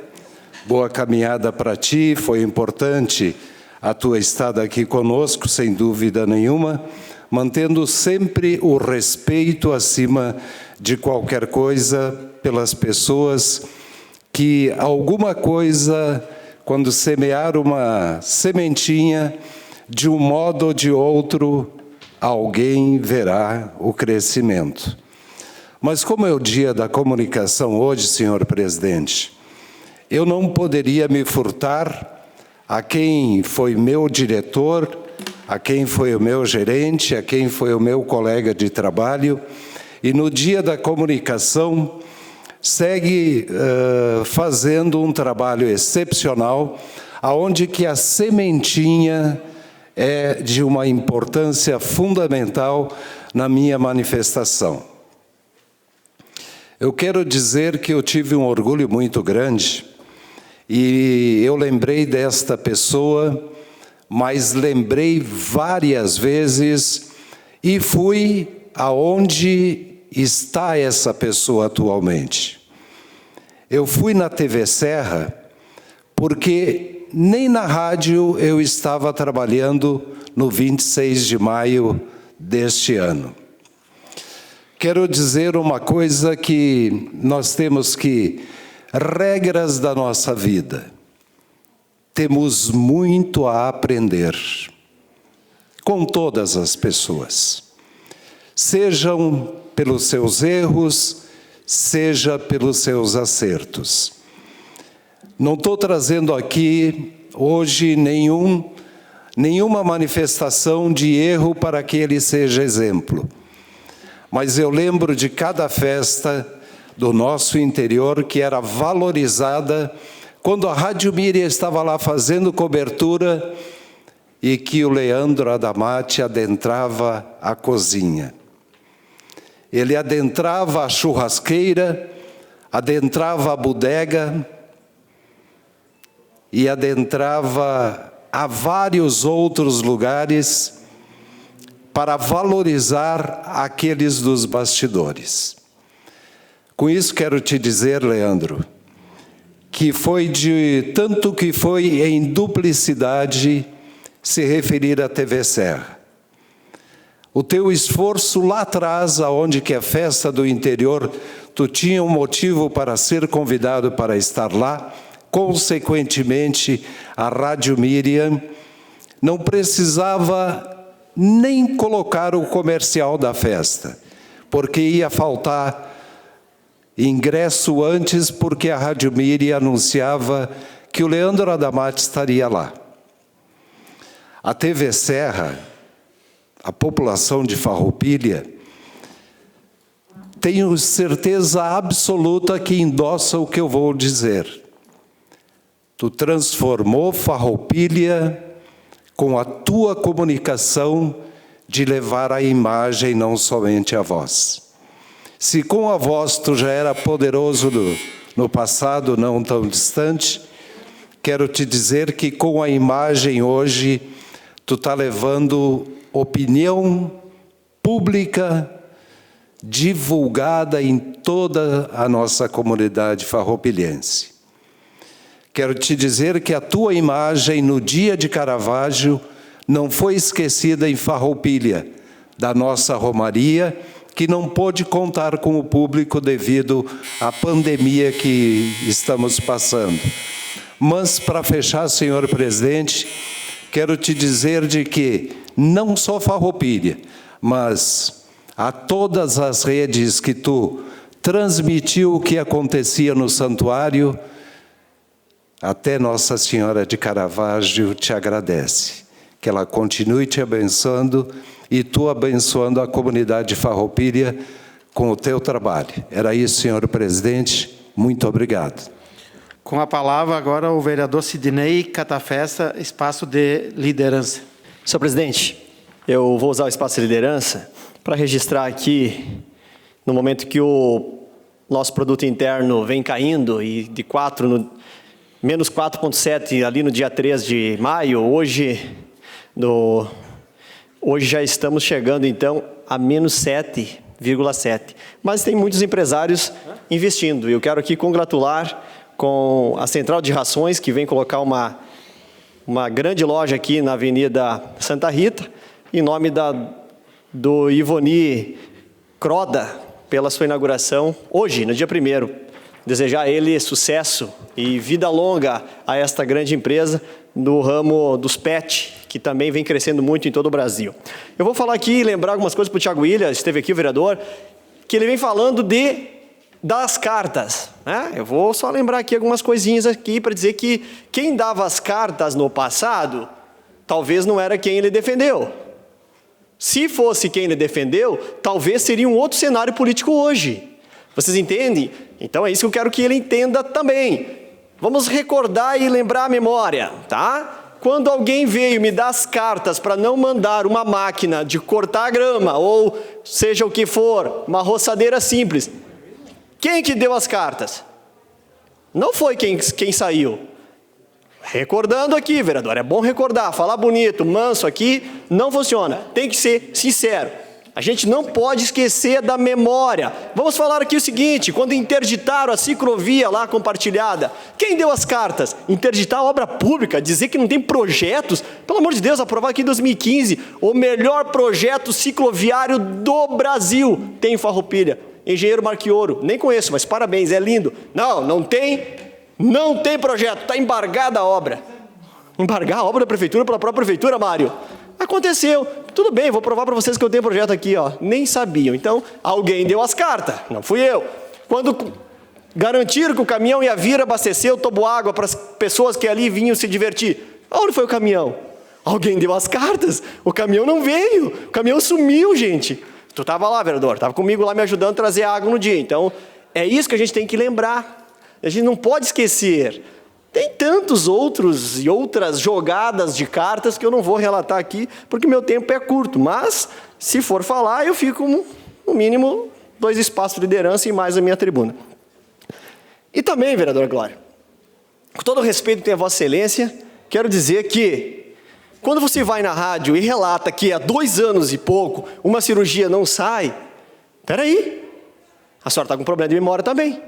boa caminhada para ti, foi importante a tua estada aqui conosco, sem dúvida nenhuma, mantendo sempre o respeito acima de qualquer coisa pelas pessoas que alguma coisa, quando semear uma sementinha, de um modo ou de outro, alguém verá o crescimento. Mas como é o dia da comunicação hoje, senhor presidente, eu não poderia me furtar a quem foi meu diretor, a quem foi o meu gerente, a quem foi o meu colega de trabalho, e no dia da comunicação segue fazendo um trabalho excepcional, aonde que a sementinha é de uma importância fundamental na minha manifestação. Eu quero dizer que eu tive um orgulho muito grande e eu lembrei desta pessoa, mas lembrei várias vezes e fui aonde está essa pessoa atualmente. Eu fui na TV Serra porque nem na rádio eu estava trabalhando no 26 de maio deste ano. Quero dizer uma coisa que nós temos que, regras da nossa vida, temos muito a aprender com todas as pessoas, sejam pelos seus erros, seja pelos seus acertos. Não estou trazendo aqui hoje nenhuma manifestação de erro para que ele seja exemplo. Mas eu lembro de cada festa do nosso interior que era valorizada quando a Rádio Miriam estava lá fazendo cobertura e que o Leandro Adamati adentrava a cozinha. Ele adentrava a churrasqueira, adentrava a bodega e adentrava a vários outros lugares para valorizar aqueles dos bastidores. Com isso quero te dizer, Leandro, que foi de tanto que foi em duplicidade se referir à TV Serra. O teu esforço lá atrás, aonde que é festa do interior, tu tinha um motivo para ser convidado para estar lá. Consequentemente, a Rádio Miriam não precisava nem colocar o comercial da festa, porque ia faltar ingresso antes, porque a Rádio Miriam anunciava que o Leandro Adamati estaria lá. A TV Serra, a população de Farroupilha, tenho certeza absoluta que endossa o que eu vou dizer. Tu transformou Farroupilha com a tua comunicação de levar a imagem, não somente a voz. Se com a voz tu já era poderoso no passado não tão distante, quero te dizer que com a imagem hoje tu está levando opinião pública divulgada em toda a nossa comunidade farroupilhense. Quero te dizer que a tua imagem no dia de Caravaggio não foi esquecida em Farroupilha, da nossa romaria, que não pôde contar com o público devido à pandemia que estamos passando. Mas, para fechar, senhor presidente, quero te dizer de que não só Farroupilha, mas a todas as redes que tu transmitiu o que acontecia no santuário, até Nossa Senhora de Caravaggio te agradece. Que ela continue te abençoando e tu abençoando a comunidade de Farroupilha com o teu trabalho. Era isso, senhor presidente. Muito obrigado. Com a palavra agora o vereador Sidnei Catafesta, espaço de liderança. Senhor presidente, eu vou usar o espaço de liderança para registrar aqui, no momento que o nosso produto interno vem caindo, e de 4, menos 4,7 ali no dia 3 de maio, hoje já estamos chegando, então, a menos 7,7. Mas tem muitos empresários investindo. E eu quero aqui congratular com a Central de Rações, que vem colocar uma grande loja aqui na Avenida Santa Rita, em nome do Ivoni Croda, pela sua inauguração hoje, no dia 1º. Desejar a ele sucesso e vida longa a esta grande empresa no ramo dos PET, que também vem crescendo muito em todo o Brasil. Eu vou falar aqui e lembrar algumas coisas para o Thiago Willias, esteve aqui o vereador, que ele vem falando das cartas, né? Eu vou só lembrar aqui algumas coisinhas aqui para dizer que quem dava as cartas no passado, talvez não era quem ele defendeu. Se fosse quem ele defendeu, talvez seria um outro cenário político hoje. Vocês entendem? Então é isso que eu quero que ele entenda também. Vamos recordar e lembrar a memória, tá? Quando alguém veio me dar as cartas para não mandar uma máquina de cortar grama, ou seja o que for, uma roçadeira simples, quem que deu as cartas? Não foi quem saiu. Recordando aqui, vereador, é bom recordar, falar bonito, manso aqui, não funciona. Tem que ser sincero. A gente não pode esquecer da memória. Vamos falar aqui o seguinte, quando interditaram a ciclovia lá compartilhada, quem deu as cartas? Interditar a obra pública, dizer que não tem projetos, pelo amor de Deus, aprovado aqui em 2015, o melhor projeto cicloviário do Brasil tem em Farroupilha. Engenheiro Marquioro, nem conheço, mas parabéns, é lindo. Não tem projeto, está embargada a obra. Embargar a obra da prefeitura pela própria prefeitura, Mário? Aconteceu. Tudo bem, vou provar para vocês que eu tenho projeto aqui, ó. Nem sabiam. Então, alguém deu as cartas, não fui eu. Quando garantiram que o caminhão ia vir abastecer o toboágua para as pessoas que ali vinham se divertir, onde foi o caminhão? Alguém deu as cartas, o caminhão não veio, o caminhão sumiu, gente. Tu estava lá, vereador, estava comigo lá me ajudando a trazer água no dia. Então, é isso que a gente tem que lembrar. A gente não pode esquecer. Tem tantos outros e outras jogadas de cartas que eu não vou relatar aqui, porque meu tempo é curto. Mas, se for falar, eu fico, no mínimo, 2 espaços de liderança e mais a minha tribuna. E também, vereadora Glória, com todo o respeito que tem a Vossa Excelência, quero dizer que quando você vai na rádio e relata que há 2 anos e pouco uma cirurgia não sai, peraí, a senhora está com problema de memória também.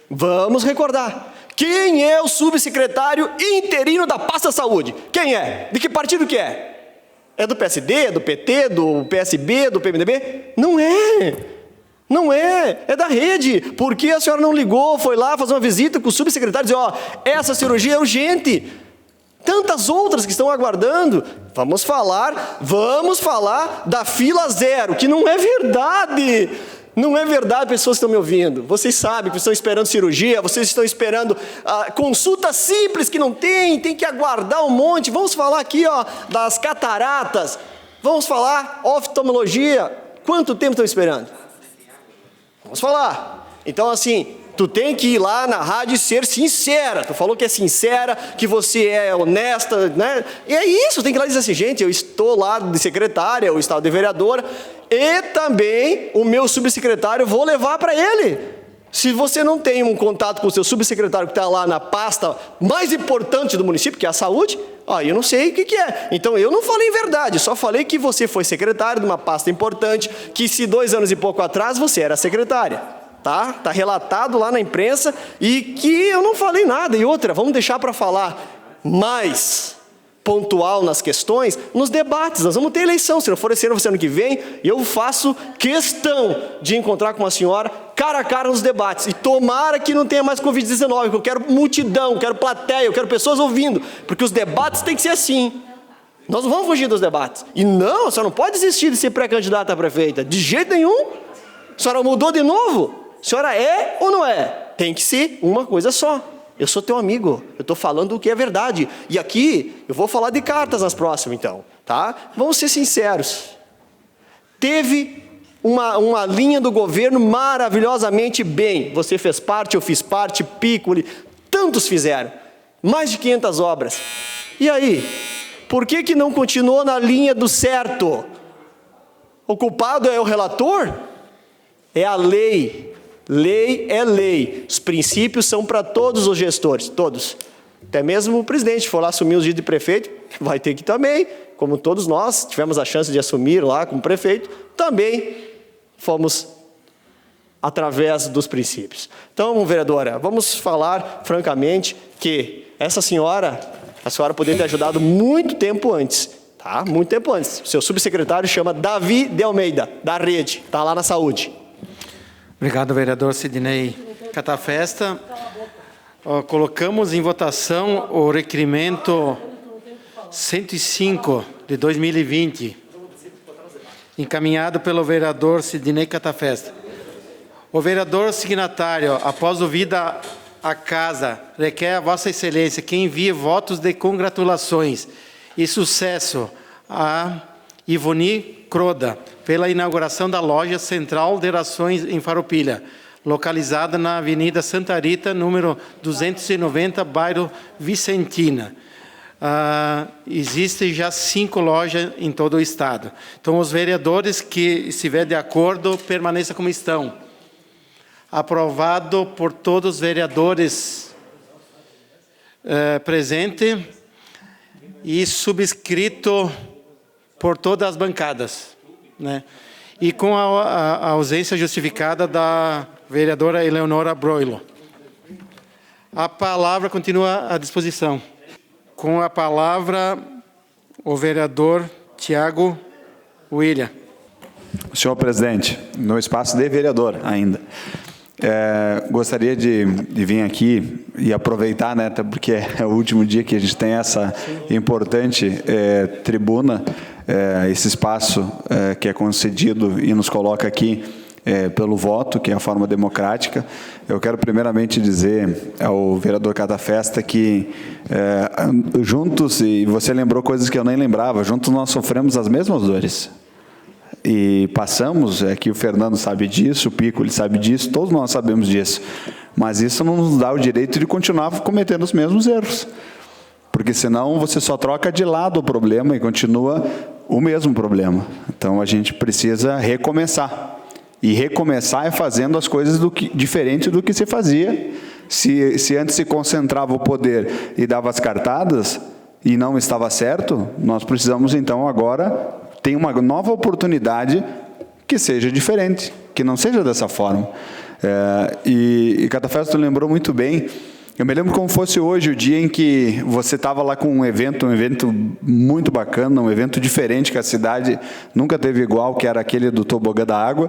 Vamos recordar. Quem é o subsecretário interino da pasta da saúde? Quem é? De que partido que é? É do PSD, é do PT, do PSB, do PMDB? Não é. Não é. É da rede. Por que a senhora não ligou, foi lá fazer uma visita com o subsecretário e dizer, ó, essa cirurgia é urgente. Tantas outras que estão aguardando. Vamos falar da fila 0, que não é verdade. Não é verdade, pessoas que estão me ouvindo. Vocês sabem que estão esperando cirurgia, vocês estão esperando consulta simples que não tem que aguardar um monte. Vamos falar aqui, ó, das cataratas. Vamos falar oftalmologia. Quanto tempo estão esperando? Vamos falar. Então, assim, tu tem que ir lá na rádio e ser sincera. Tu falou que é sincera, que você é honesta, né? E é isso, tem que ir lá e dizer assim, gente, eu estou lá de secretária, eu estou de vereadora, e também o meu subsecretário vou levar para ele. Se você não tem um contato com o seu subsecretário que está lá na pasta mais importante do município, que é a saúde, aí eu não sei o que é. Então eu não falei verdade, só falei que você foi secretário de uma pasta importante, que se 2 anos e pouco atrás você era secretária. Tá relatado lá na imprensa e que eu não falei nada. E outra, vamos deixar para falar mais pontual nas questões, nos debates. Nós vamos ter eleição, se não for esse ano que vem, eu faço questão de encontrar com a senhora cara a cara nos debates. E tomara que não tenha mais Covid-19, porque eu quero multidão, eu quero plateia, eu quero pessoas ouvindo, porque os debates têm que ser assim. Nós não vamos fugir dos debates. E não, a senhora não pode desistir de ser pré-candidata a prefeita, de jeito nenhum. A senhora mudou de novo? A senhora é ou não é? Tem que ser uma coisa só. Eu sou teu amigo, eu estou falando o que é verdade. E aqui, eu vou falar de cartas nas próximas, então. Tá? Vamos ser sinceros. Teve uma linha do governo maravilhosamente bem. Você fez parte, eu fiz parte, Piccoli, tantos fizeram. Mais de 500 obras. E aí? Por que não continuou na linha do certo? O culpado é o relator? É a lei. Lei é lei. Os princípios são para todos os gestores, todos. Até mesmo o presidente for lá assumir os dias de prefeito, vai ter que também, como todos nós tivemos a chance de assumir lá como prefeito, também fomos através dos princípios. Então, vereadora, vamos falar francamente que essa senhora, a senhora poderia ter ajudado muito tempo antes, tá? Muito tempo antes. O seu subsecretário chama Davi de Almeida, da rede, está lá na saúde. Obrigado, vereador Sidnei Catafesta. Colocamos em votação o requerimento 105 de 2020, encaminhado pelo vereador Sidnei Catafesta. O vereador signatário, após ouvida a casa, requer a Vossa Excelência que envie votos de congratulações e sucesso a Ivoni Croda pela inauguração da loja Central de Rações em Farroupilha, localizada na Avenida Santa Rita, número 290, bairro Vicentina. Existem já 5 lojas em todo o estado. Então, os vereadores que estiverem de acordo, permaneçam como estão. Aprovado por todos os vereadores presentes e subscrito por todas as bancadas, né? E com a ausência justificada da vereadora Eleonora Broilo. A palavra continua à disposição. Com a palavra, o vereador Tiago William. Senhor presidente, no espaço de vereador ainda. Gostaria de vir aqui e aproveitar, né, porque é o último dia que a gente tem essa importante tribuna, esse espaço que é concedido e nos coloca aqui pelo voto, que é a forma democrática. Eu quero primeiramente dizer ao vereador Catafesta que juntos, e você lembrou coisas que eu nem lembrava, juntos nós sofremos as mesmas dores. E passamos, que o Fernando sabe disso, o Piccoli sabe disso, todos nós sabemos disso. Mas isso não nos dá o direito de continuar cometendo os mesmos erros. Porque senão você só troca de lado o problema e continua o mesmo problema. Então a gente precisa recomeçar. e recomeçar fazendo as coisas diferente do que se fazia. Se antes se concentrava o poder e dava as cartadas e não estava certo, nós precisamos então agora ter uma nova oportunidade que seja diferente, que não seja dessa forma. E Catafesto lembrou muito bem. Eu me lembro como fosse hoje o dia em que você estava lá com um evento muito bacana, um evento diferente que a cidade nunca teve igual, que era aquele do tobogã da água.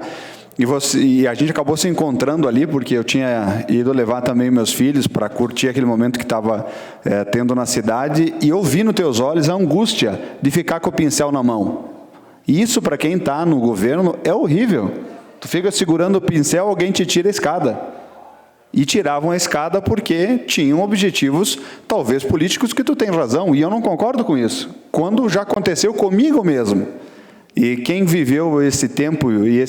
E a gente acabou se encontrando ali, porque eu tinha ido levar também meus filhos para curtir aquele momento que estava tendo na cidade, e eu vi nos teus olhos a angústia de ficar com o pincel na mão. E isso, para quem está no governo, é horrível. Tu fica segurando o pincel, alguém te tira a escada. E tiravam a escada porque tinham objetivos, talvez políticos, que tu tem razão, e eu não concordo com isso. Quando já aconteceu comigo mesmo. E quem viveu esse tempo e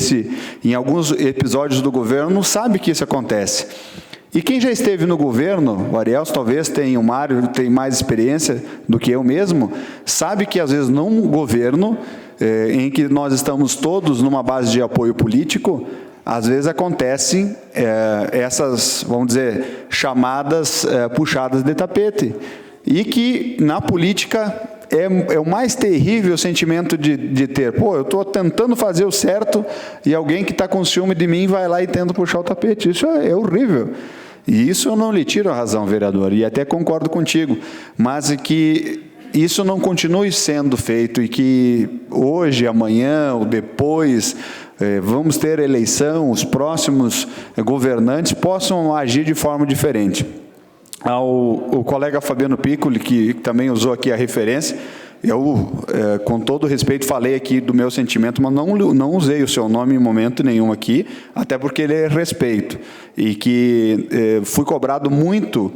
em alguns episódios do governo sabe que isso acontece. E quem já esteve no governo, o Ariel talvez tenha, o Mário tem mais experiência do que eu mesmo, sabe que às vezes num governo em que nós estamos todos numa base de apoio político, às vezes acontecem essas, vamos dizer, chamadas puxadas de tapete. E que na política é o mais terrível sentimento de ter. Pô, eu estou tentando fazer o certo e alguém que está com ciúme de mim vai lá e tenta puxar o tapete. Isso é horrível. E isso eu não lhe tiro a razão, vereador, e até concordo contigo. Mas que isso não continue sendo feito e que hoje, amanhã ou depois vamos ter eleição, os próximos governantes possam agir de forma diferente. O colega Fabiano Piccoli, que também usou aqui a referência, eu, com todo respeito, falei aqui do meu sentimento, mas não usei o seu nome em momento nenhum aqui, até porque ele é respeito. E que fui cobrado muito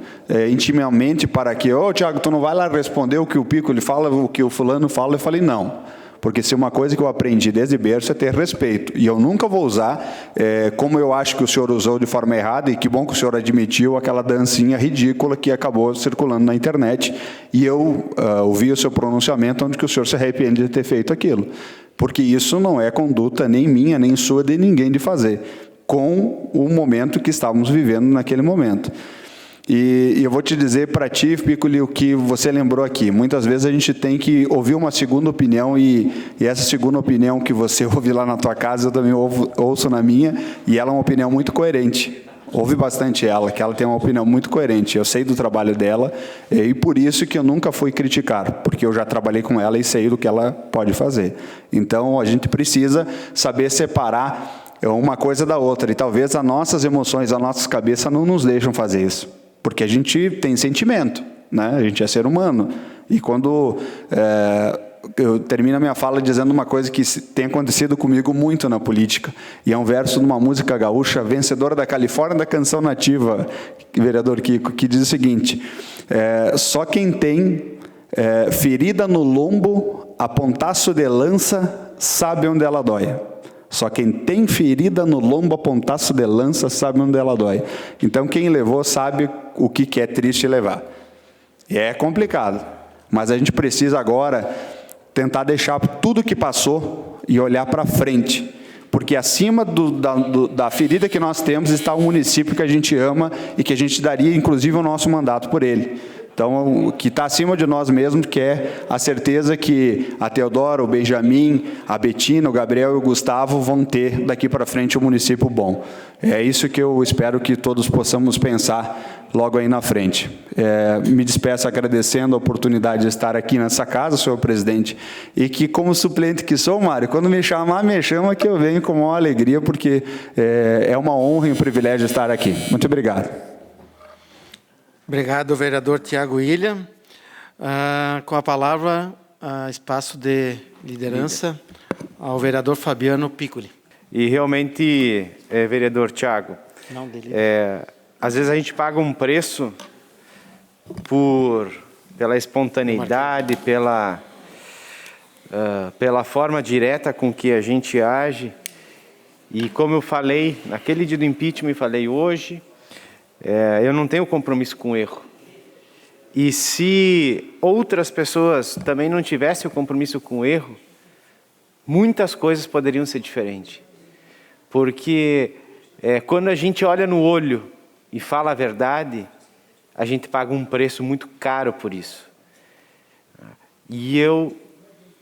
intimamente para que, Tiago, tu não vai lá responder o que o Piccoli fala, o que o fulano fala? Eu falei, não. Porque se uma coisa que eu aprendi desde berço é ter respeito. E eu nunca vou usar, como eu acho que o senhor usou de forma errada, e que bom que o senhor admitiu aquela dancinha ridícula que acabou circulando na internet, e eu ouvi o seu pronunciamento onde que o senhor se arrepende de ter feito aquilo. Porque isso não é conduta nem minha, nem sua, de ninguém de fazer, com o momento que estávamos vivendo naquele momento. E eu vou te dizer para ti, Piccoli, o que você lembrou aqui. Muitas vezes a gente tem que ouvir uma segunda opinião e essa segunda opinião que você ouve lá na tua casa, eu também ouço na minha, e ela é uma opinião muito coerente. Ouve bastante ela, que ela tem uma opinião muito coerente. Eu sei do trabalho dela e por isso que eu nunca fui criticar, porque eu já trabalhei com ela e sei do que ela pode fazer. Então, a gente precisa saber separar uma coisa da outra, e talvez as nossas emoções, as nossas cabeças não nos deixam fazer isso. Porque a gente tem sentimento, né? A gente é ser humano. E quando eu termino a minha fala dizendo uma coisa que tem acontecido comigo muito na política, e é um verso de uma música gaúcha, vencedora da Califórnia, da canção nativa, vereador Kiko, que diz o seguinte, só quem tem ferida no lombo, a pontaço de lança, sabe onde ela dói. Só quem tem ferida no lombo, a pontaço de lança, sabe onde ela dói. Então, quem levou sabe o que é triste levar. E é complicado, mas a gente precisa agora tentar deixar tudo que passou e olhar para frente. Porque acima da ferida que nós temos está o município que a gente ama e que a gente daria, inclusive, o nosso mandato por ele. Então, o que está acima de nós mesmos, que é a certeza que a Teodora, o Benjamin, a Betina, o Gabriel e o Gustavo vão ter daqui para frente um município bom. É isso que eu espero que todos possamos pensar logo aí na frente. Me despeço agradecendo a oportunidade de estar aqui nessa casa, senhor presidente, e que como suplente que sou, Mário, quando me chamar, me chama que eu venho com maior alegria, porque é uma honra e um privilégio estar aqui. Muito obrigado. Obrigado, vereador Tiago William. Com a palavra, espaço de liderança, ao vereador Fabiano Piccoli. E realmente, vereador Tiago, às vezes a gente paga um preço pela espontaneidade, pela forma direta com que a gente age. E como eu falei, naquele dia do impeachment, falei hoje, eu não tenho compromisso com o erro. E se outras pessoas também não tivessem o compromisso com o erro, muitas coisas poderiam ser diferentes. Porque quando a gente olha no olho e fala a verdade, a gente paga um preço muito caro por isso. E eu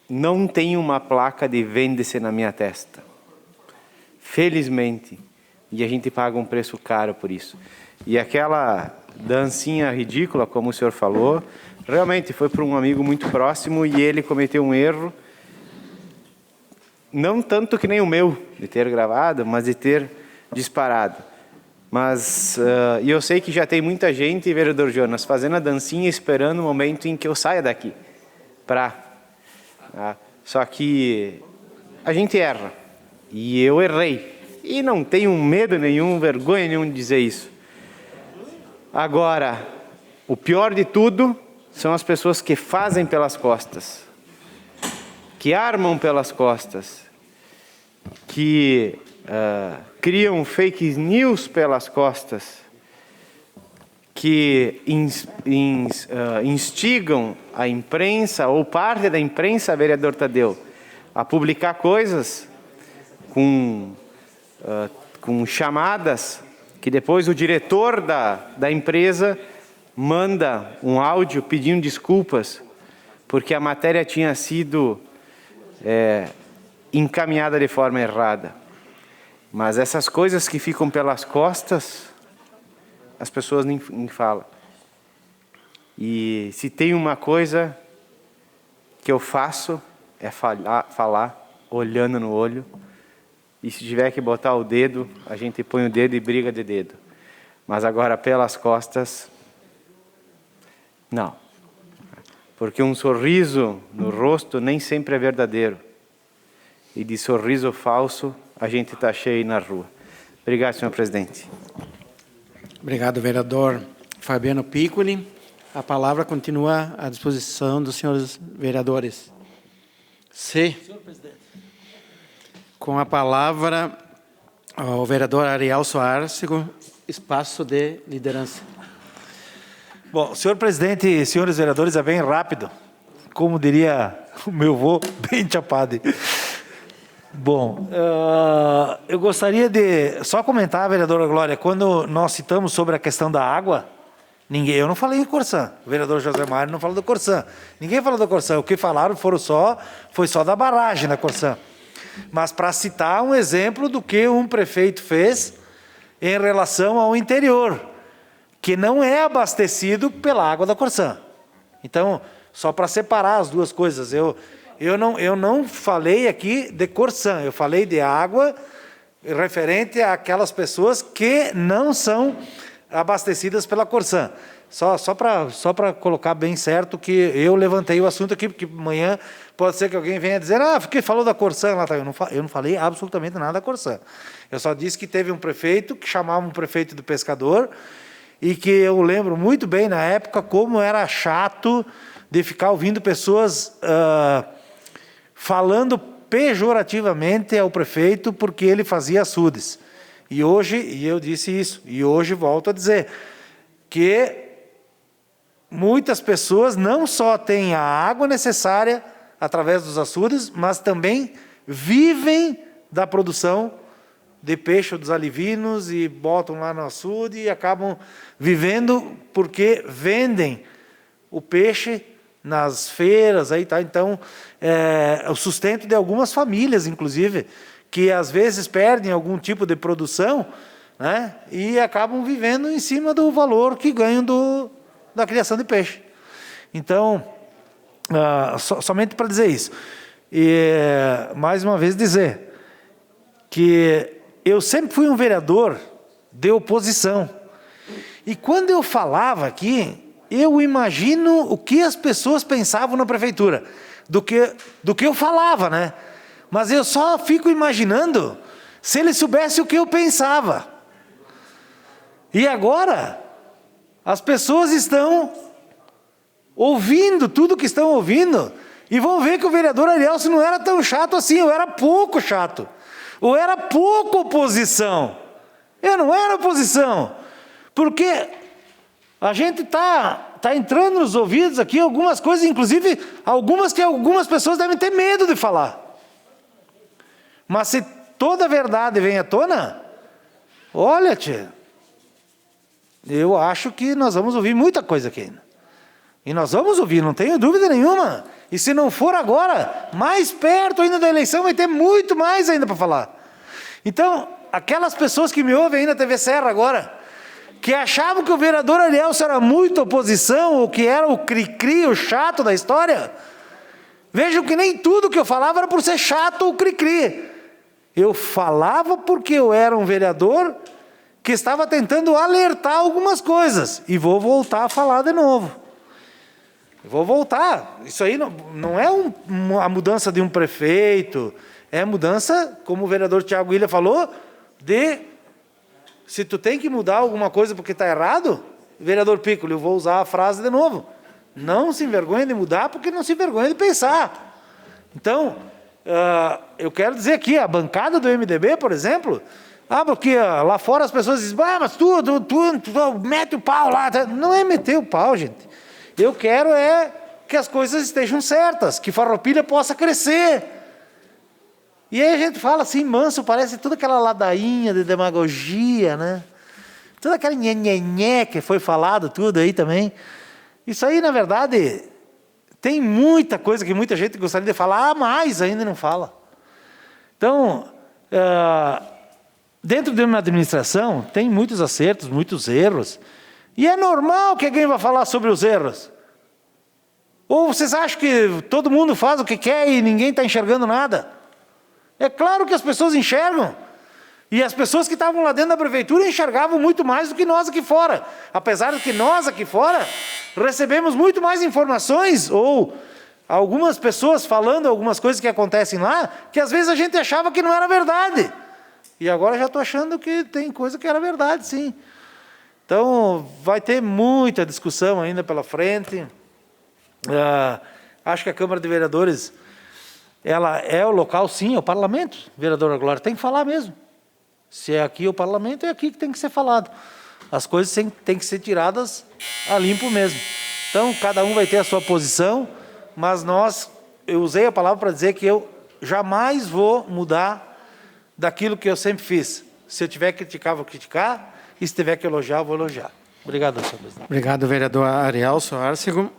não tenho uma placa de vende-se na minha testa. Felizmente. E a gente paga um preço caro por isso. E aquela dancinha ridícula, como o senhor falou, realmente foi para um amigo muito próximo e ele cometeu um erro. Não tanto que nem o meu, de ter gravado, mas de ter disparado. Mas eu sei que já tem muita gente, vereador Jonas, fazendo a dancinha esperando o momento em que eu saia daqui. Só que a gente erra. E eu errei. E não tenho medo nenhum, vergonha nenhuma de dizer isso. Agora, o pior de tudo são as pessoas que fazem pelas costas. Que armam pelas costas. Que criam fake news pelas costas, que instigam a imprensa ou parte da imprensa, vereador Tadeu, a publicar coisas com chamadas que depois o diretor da empresa manda um áudio pedindo desculpas porque a matéria tinha sido encaminhada de forma errada. Mas essas coisas que ficam pelas costas, as pessoas nem falam. E se tem uma coisa que eu faço, é falar olhando no olho. E se tiver que botar o dedo, a gente põe o dedo e briga de dedo. Mas agora pelas costas, não. Porque um sorriso no rosto nem sempre é verdadeiro. E de sorriso falso, a gente está cheio na rua. Obrigado, senhor presidente. Obrigado, vereador Fabiano Piccoli. A palavra continua à disposição dos senhores vereadores. Senhor presidente. Com a palavra, o vereador Ariel Soares, espaço de liderança. Bom, senhor presidente e senhores vereadores, é bem rápido. Como diria o meu avô, bem chapado. Bom, eu gostaria de só comentar, vereadora Glória, quando nós citamos sobre a questão da água, eu não falei em Corsã, o vereador José Mário não falou do Corsã, ninguém falou do Corsã, o que falaram foi só da barragem da Corsã. Mas para citar um exemplo do que um prefeito fez em relação ao interior, que não é abastecido pela água da Corsã. Então, só para separar as duas coisas, eu não falei aqui de Corsã, eu falei de água referente àquelas pessoas que não são abastecidas pela Corsã. Só para colocar bem certo que eu levantei o assunto aqui, porque amanhã pode ser que alguém venha dizer, porque falou da Corsã lá. Eu não falei absolutamente nada da Corsã. Eu só disse que teve um prefeito, que chamava um prefeito do pescador, e que eu lembro muito bem na época como era chato de ficar ouvindo pessoas falando pejorativamente ao prefeito porque ele fazia açudes. E eu disse isso, e hoje volto a dizer, que muitas pessoas não só têm a água necessária através dos açudes, mas também vivem da produção de peixe dos alivinos e botam lá no açude e acabam vivendo porque vendem o peixe nas feiras. Então, o sustento de algumas famílias, inclusive, que às vezes perdem algum tipo de produção, né, e acabam vivendo em cima do valor que ganham da criação de peixe. Então, somente para dizer isso. E, mais uma vez, dizer que eu sempre fui um vereador de oposição. E quando eu falava aqui, eu imagino o que as pessoas pensavam na prefeitura, do que eu falava, né? Mas eu só fico imaginando se ele soubesse o que eu pensava. E agora, as pessoas estão ouvindo tudo o que estão ouvindo e vão ver que o vereador Arielso não era tão chato assim, eu era pouco chato. Eu era pouco oposição. Eu não era oposição. Porque a gente está entrando nos ouvidos aqui algumas coisas, inclusive algumas que algumas pessoas devem ter medo de falar. Mas toda a verdade vem à tona, olha, tia, eu acho que nós vamos ouvir muita coisa aqui ainda. E nós vamos ouvir, não tenho dúvida nenhuma. E se não for agora, mais perto ainda da eleição, vai ter muito mais ainda para falar. Então, aquelas pessoas que me ouvem aí na TV Serra agora, que achavam que o vereador Arielso era muito oposição, ou que era o cri-cri, o chato da história, vejam que nem tudo que eu falava era por ser chato ou cri-cri. Eu falava porque eu era um vereador que estava tentando alertar algumas coisas. E vou voltar a falar de novo. Vou voltar. Isso aí não é a mudança de um prefeito, é a mudança, como o vereador Tiago Ilha falou, de se tu tem que mudar alguma coisa porque está errado, vereador Piccoli, eu vou usar a frase de novo. Não se envergonhe de mudar porque não se envergonha de pensar. Então, eu quero dizer aqui, a bancada do MDB, por exemplo, porque lá fora as pessoas dizem, mas tu mete o pau lá. Não é meter o pau, gente. Eu quero que as coisas estejam certas, que Farroupilha possa crescer. E aí a gente fala assim, manso, parece toda aquela ladainha de demagogia, né? Toda aquela nhenhenhé que foi falado tudo aí também. Isso aí, na verdade, tem muita coisa que muita gente gostaria de falar, mas ainda não fala. Então, dentro de uma administração, tem muitos acertos, muitos erros. E é normal que alguém vá falar sobre os erros. Ou vocês acham que todo mundo faz o que quer e ninguém está enxergando nada? É claro que as pessoas enxergam. E as pessoas que estavam lá dentro da prefeitura enxergavam muito mais do que nós aqui fora. Apesar de que nós aqui fora recebemos muito mais informações, ou algumas pessoas falando algumas coisas que acontecem lá, que às vezes a gente achava que não era verdade. E agora já estou achando que tem coisa que era verdade, sim. Então, vai ter muita discussão ainda pela frente. Acho que a Câmara de Vereadores, ela é o local, sim, é o parlamento, vereadora Glória, tem que falar mesmo. Se é aqui o parlamento, é aqui que tem que ser falado. As coisas têm que ser tiradas a limpo mesmo. Então, cada um vai ter a sua posição, mas eu usei a palavra para dizer que eu jamais vou mudar daquilo que eu sempre fiz. Se eu tiver que criticar, vou criticar. E se tiver que elogiar, eu vou elogiar. Obrigado, senhor presidente. Obrigado, vereador Arielso Arcego.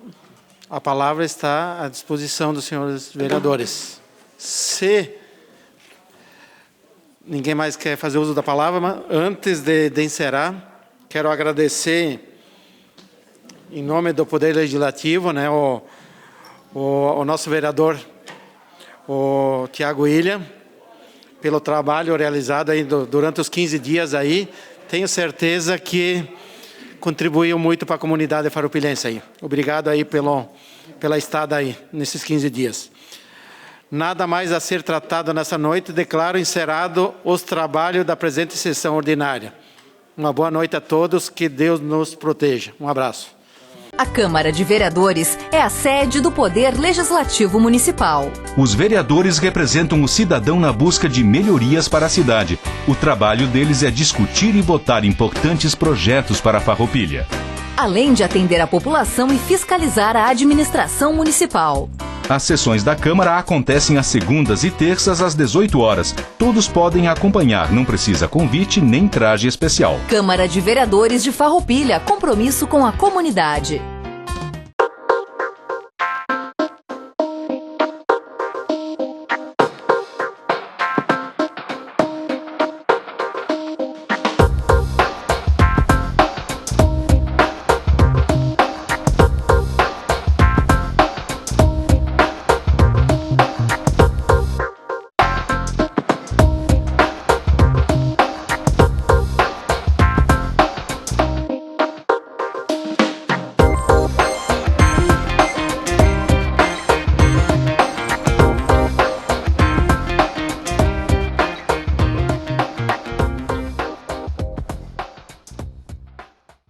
A palavra está à disposição dos senhores vereadores. Se ninguém mais quer fazer uso da palavra, mas antes de encerrar, quero agradecer, em nome do Poder Legislativo, né, o nosso vereador, o Tiago Ilha, pelo trabalho realizado aí durante os 15 dias aí. Tenho certeza que contribuiu muito para a comunidade farroupilhense aí. Obrigado aí pela estada aí, nesses 15 dias. Nada mais a ser tratado nessa noite, declaro encerrado os trabalhos da presente sessão ordinária. Uma boa noite a todos, que Deus nos proteja. Um abraço. A Câmara de Vereadores é a sede do Poder Legislativo Municipal. Os vereadores representam o cidadão na busca de melhorias para a cidade. O trabalho deles é discutir e votar importantes projetos para a Farroupilha. Além de atender a população e fiscalizar a administração municipal. As sessões da Câmara acontecem às segundas e terças às 18 horas. Todos podem acompanhar, não precisa convite nem traje especial. Câmara de Vereadores de Farroupilha, compromisso com a comunidade.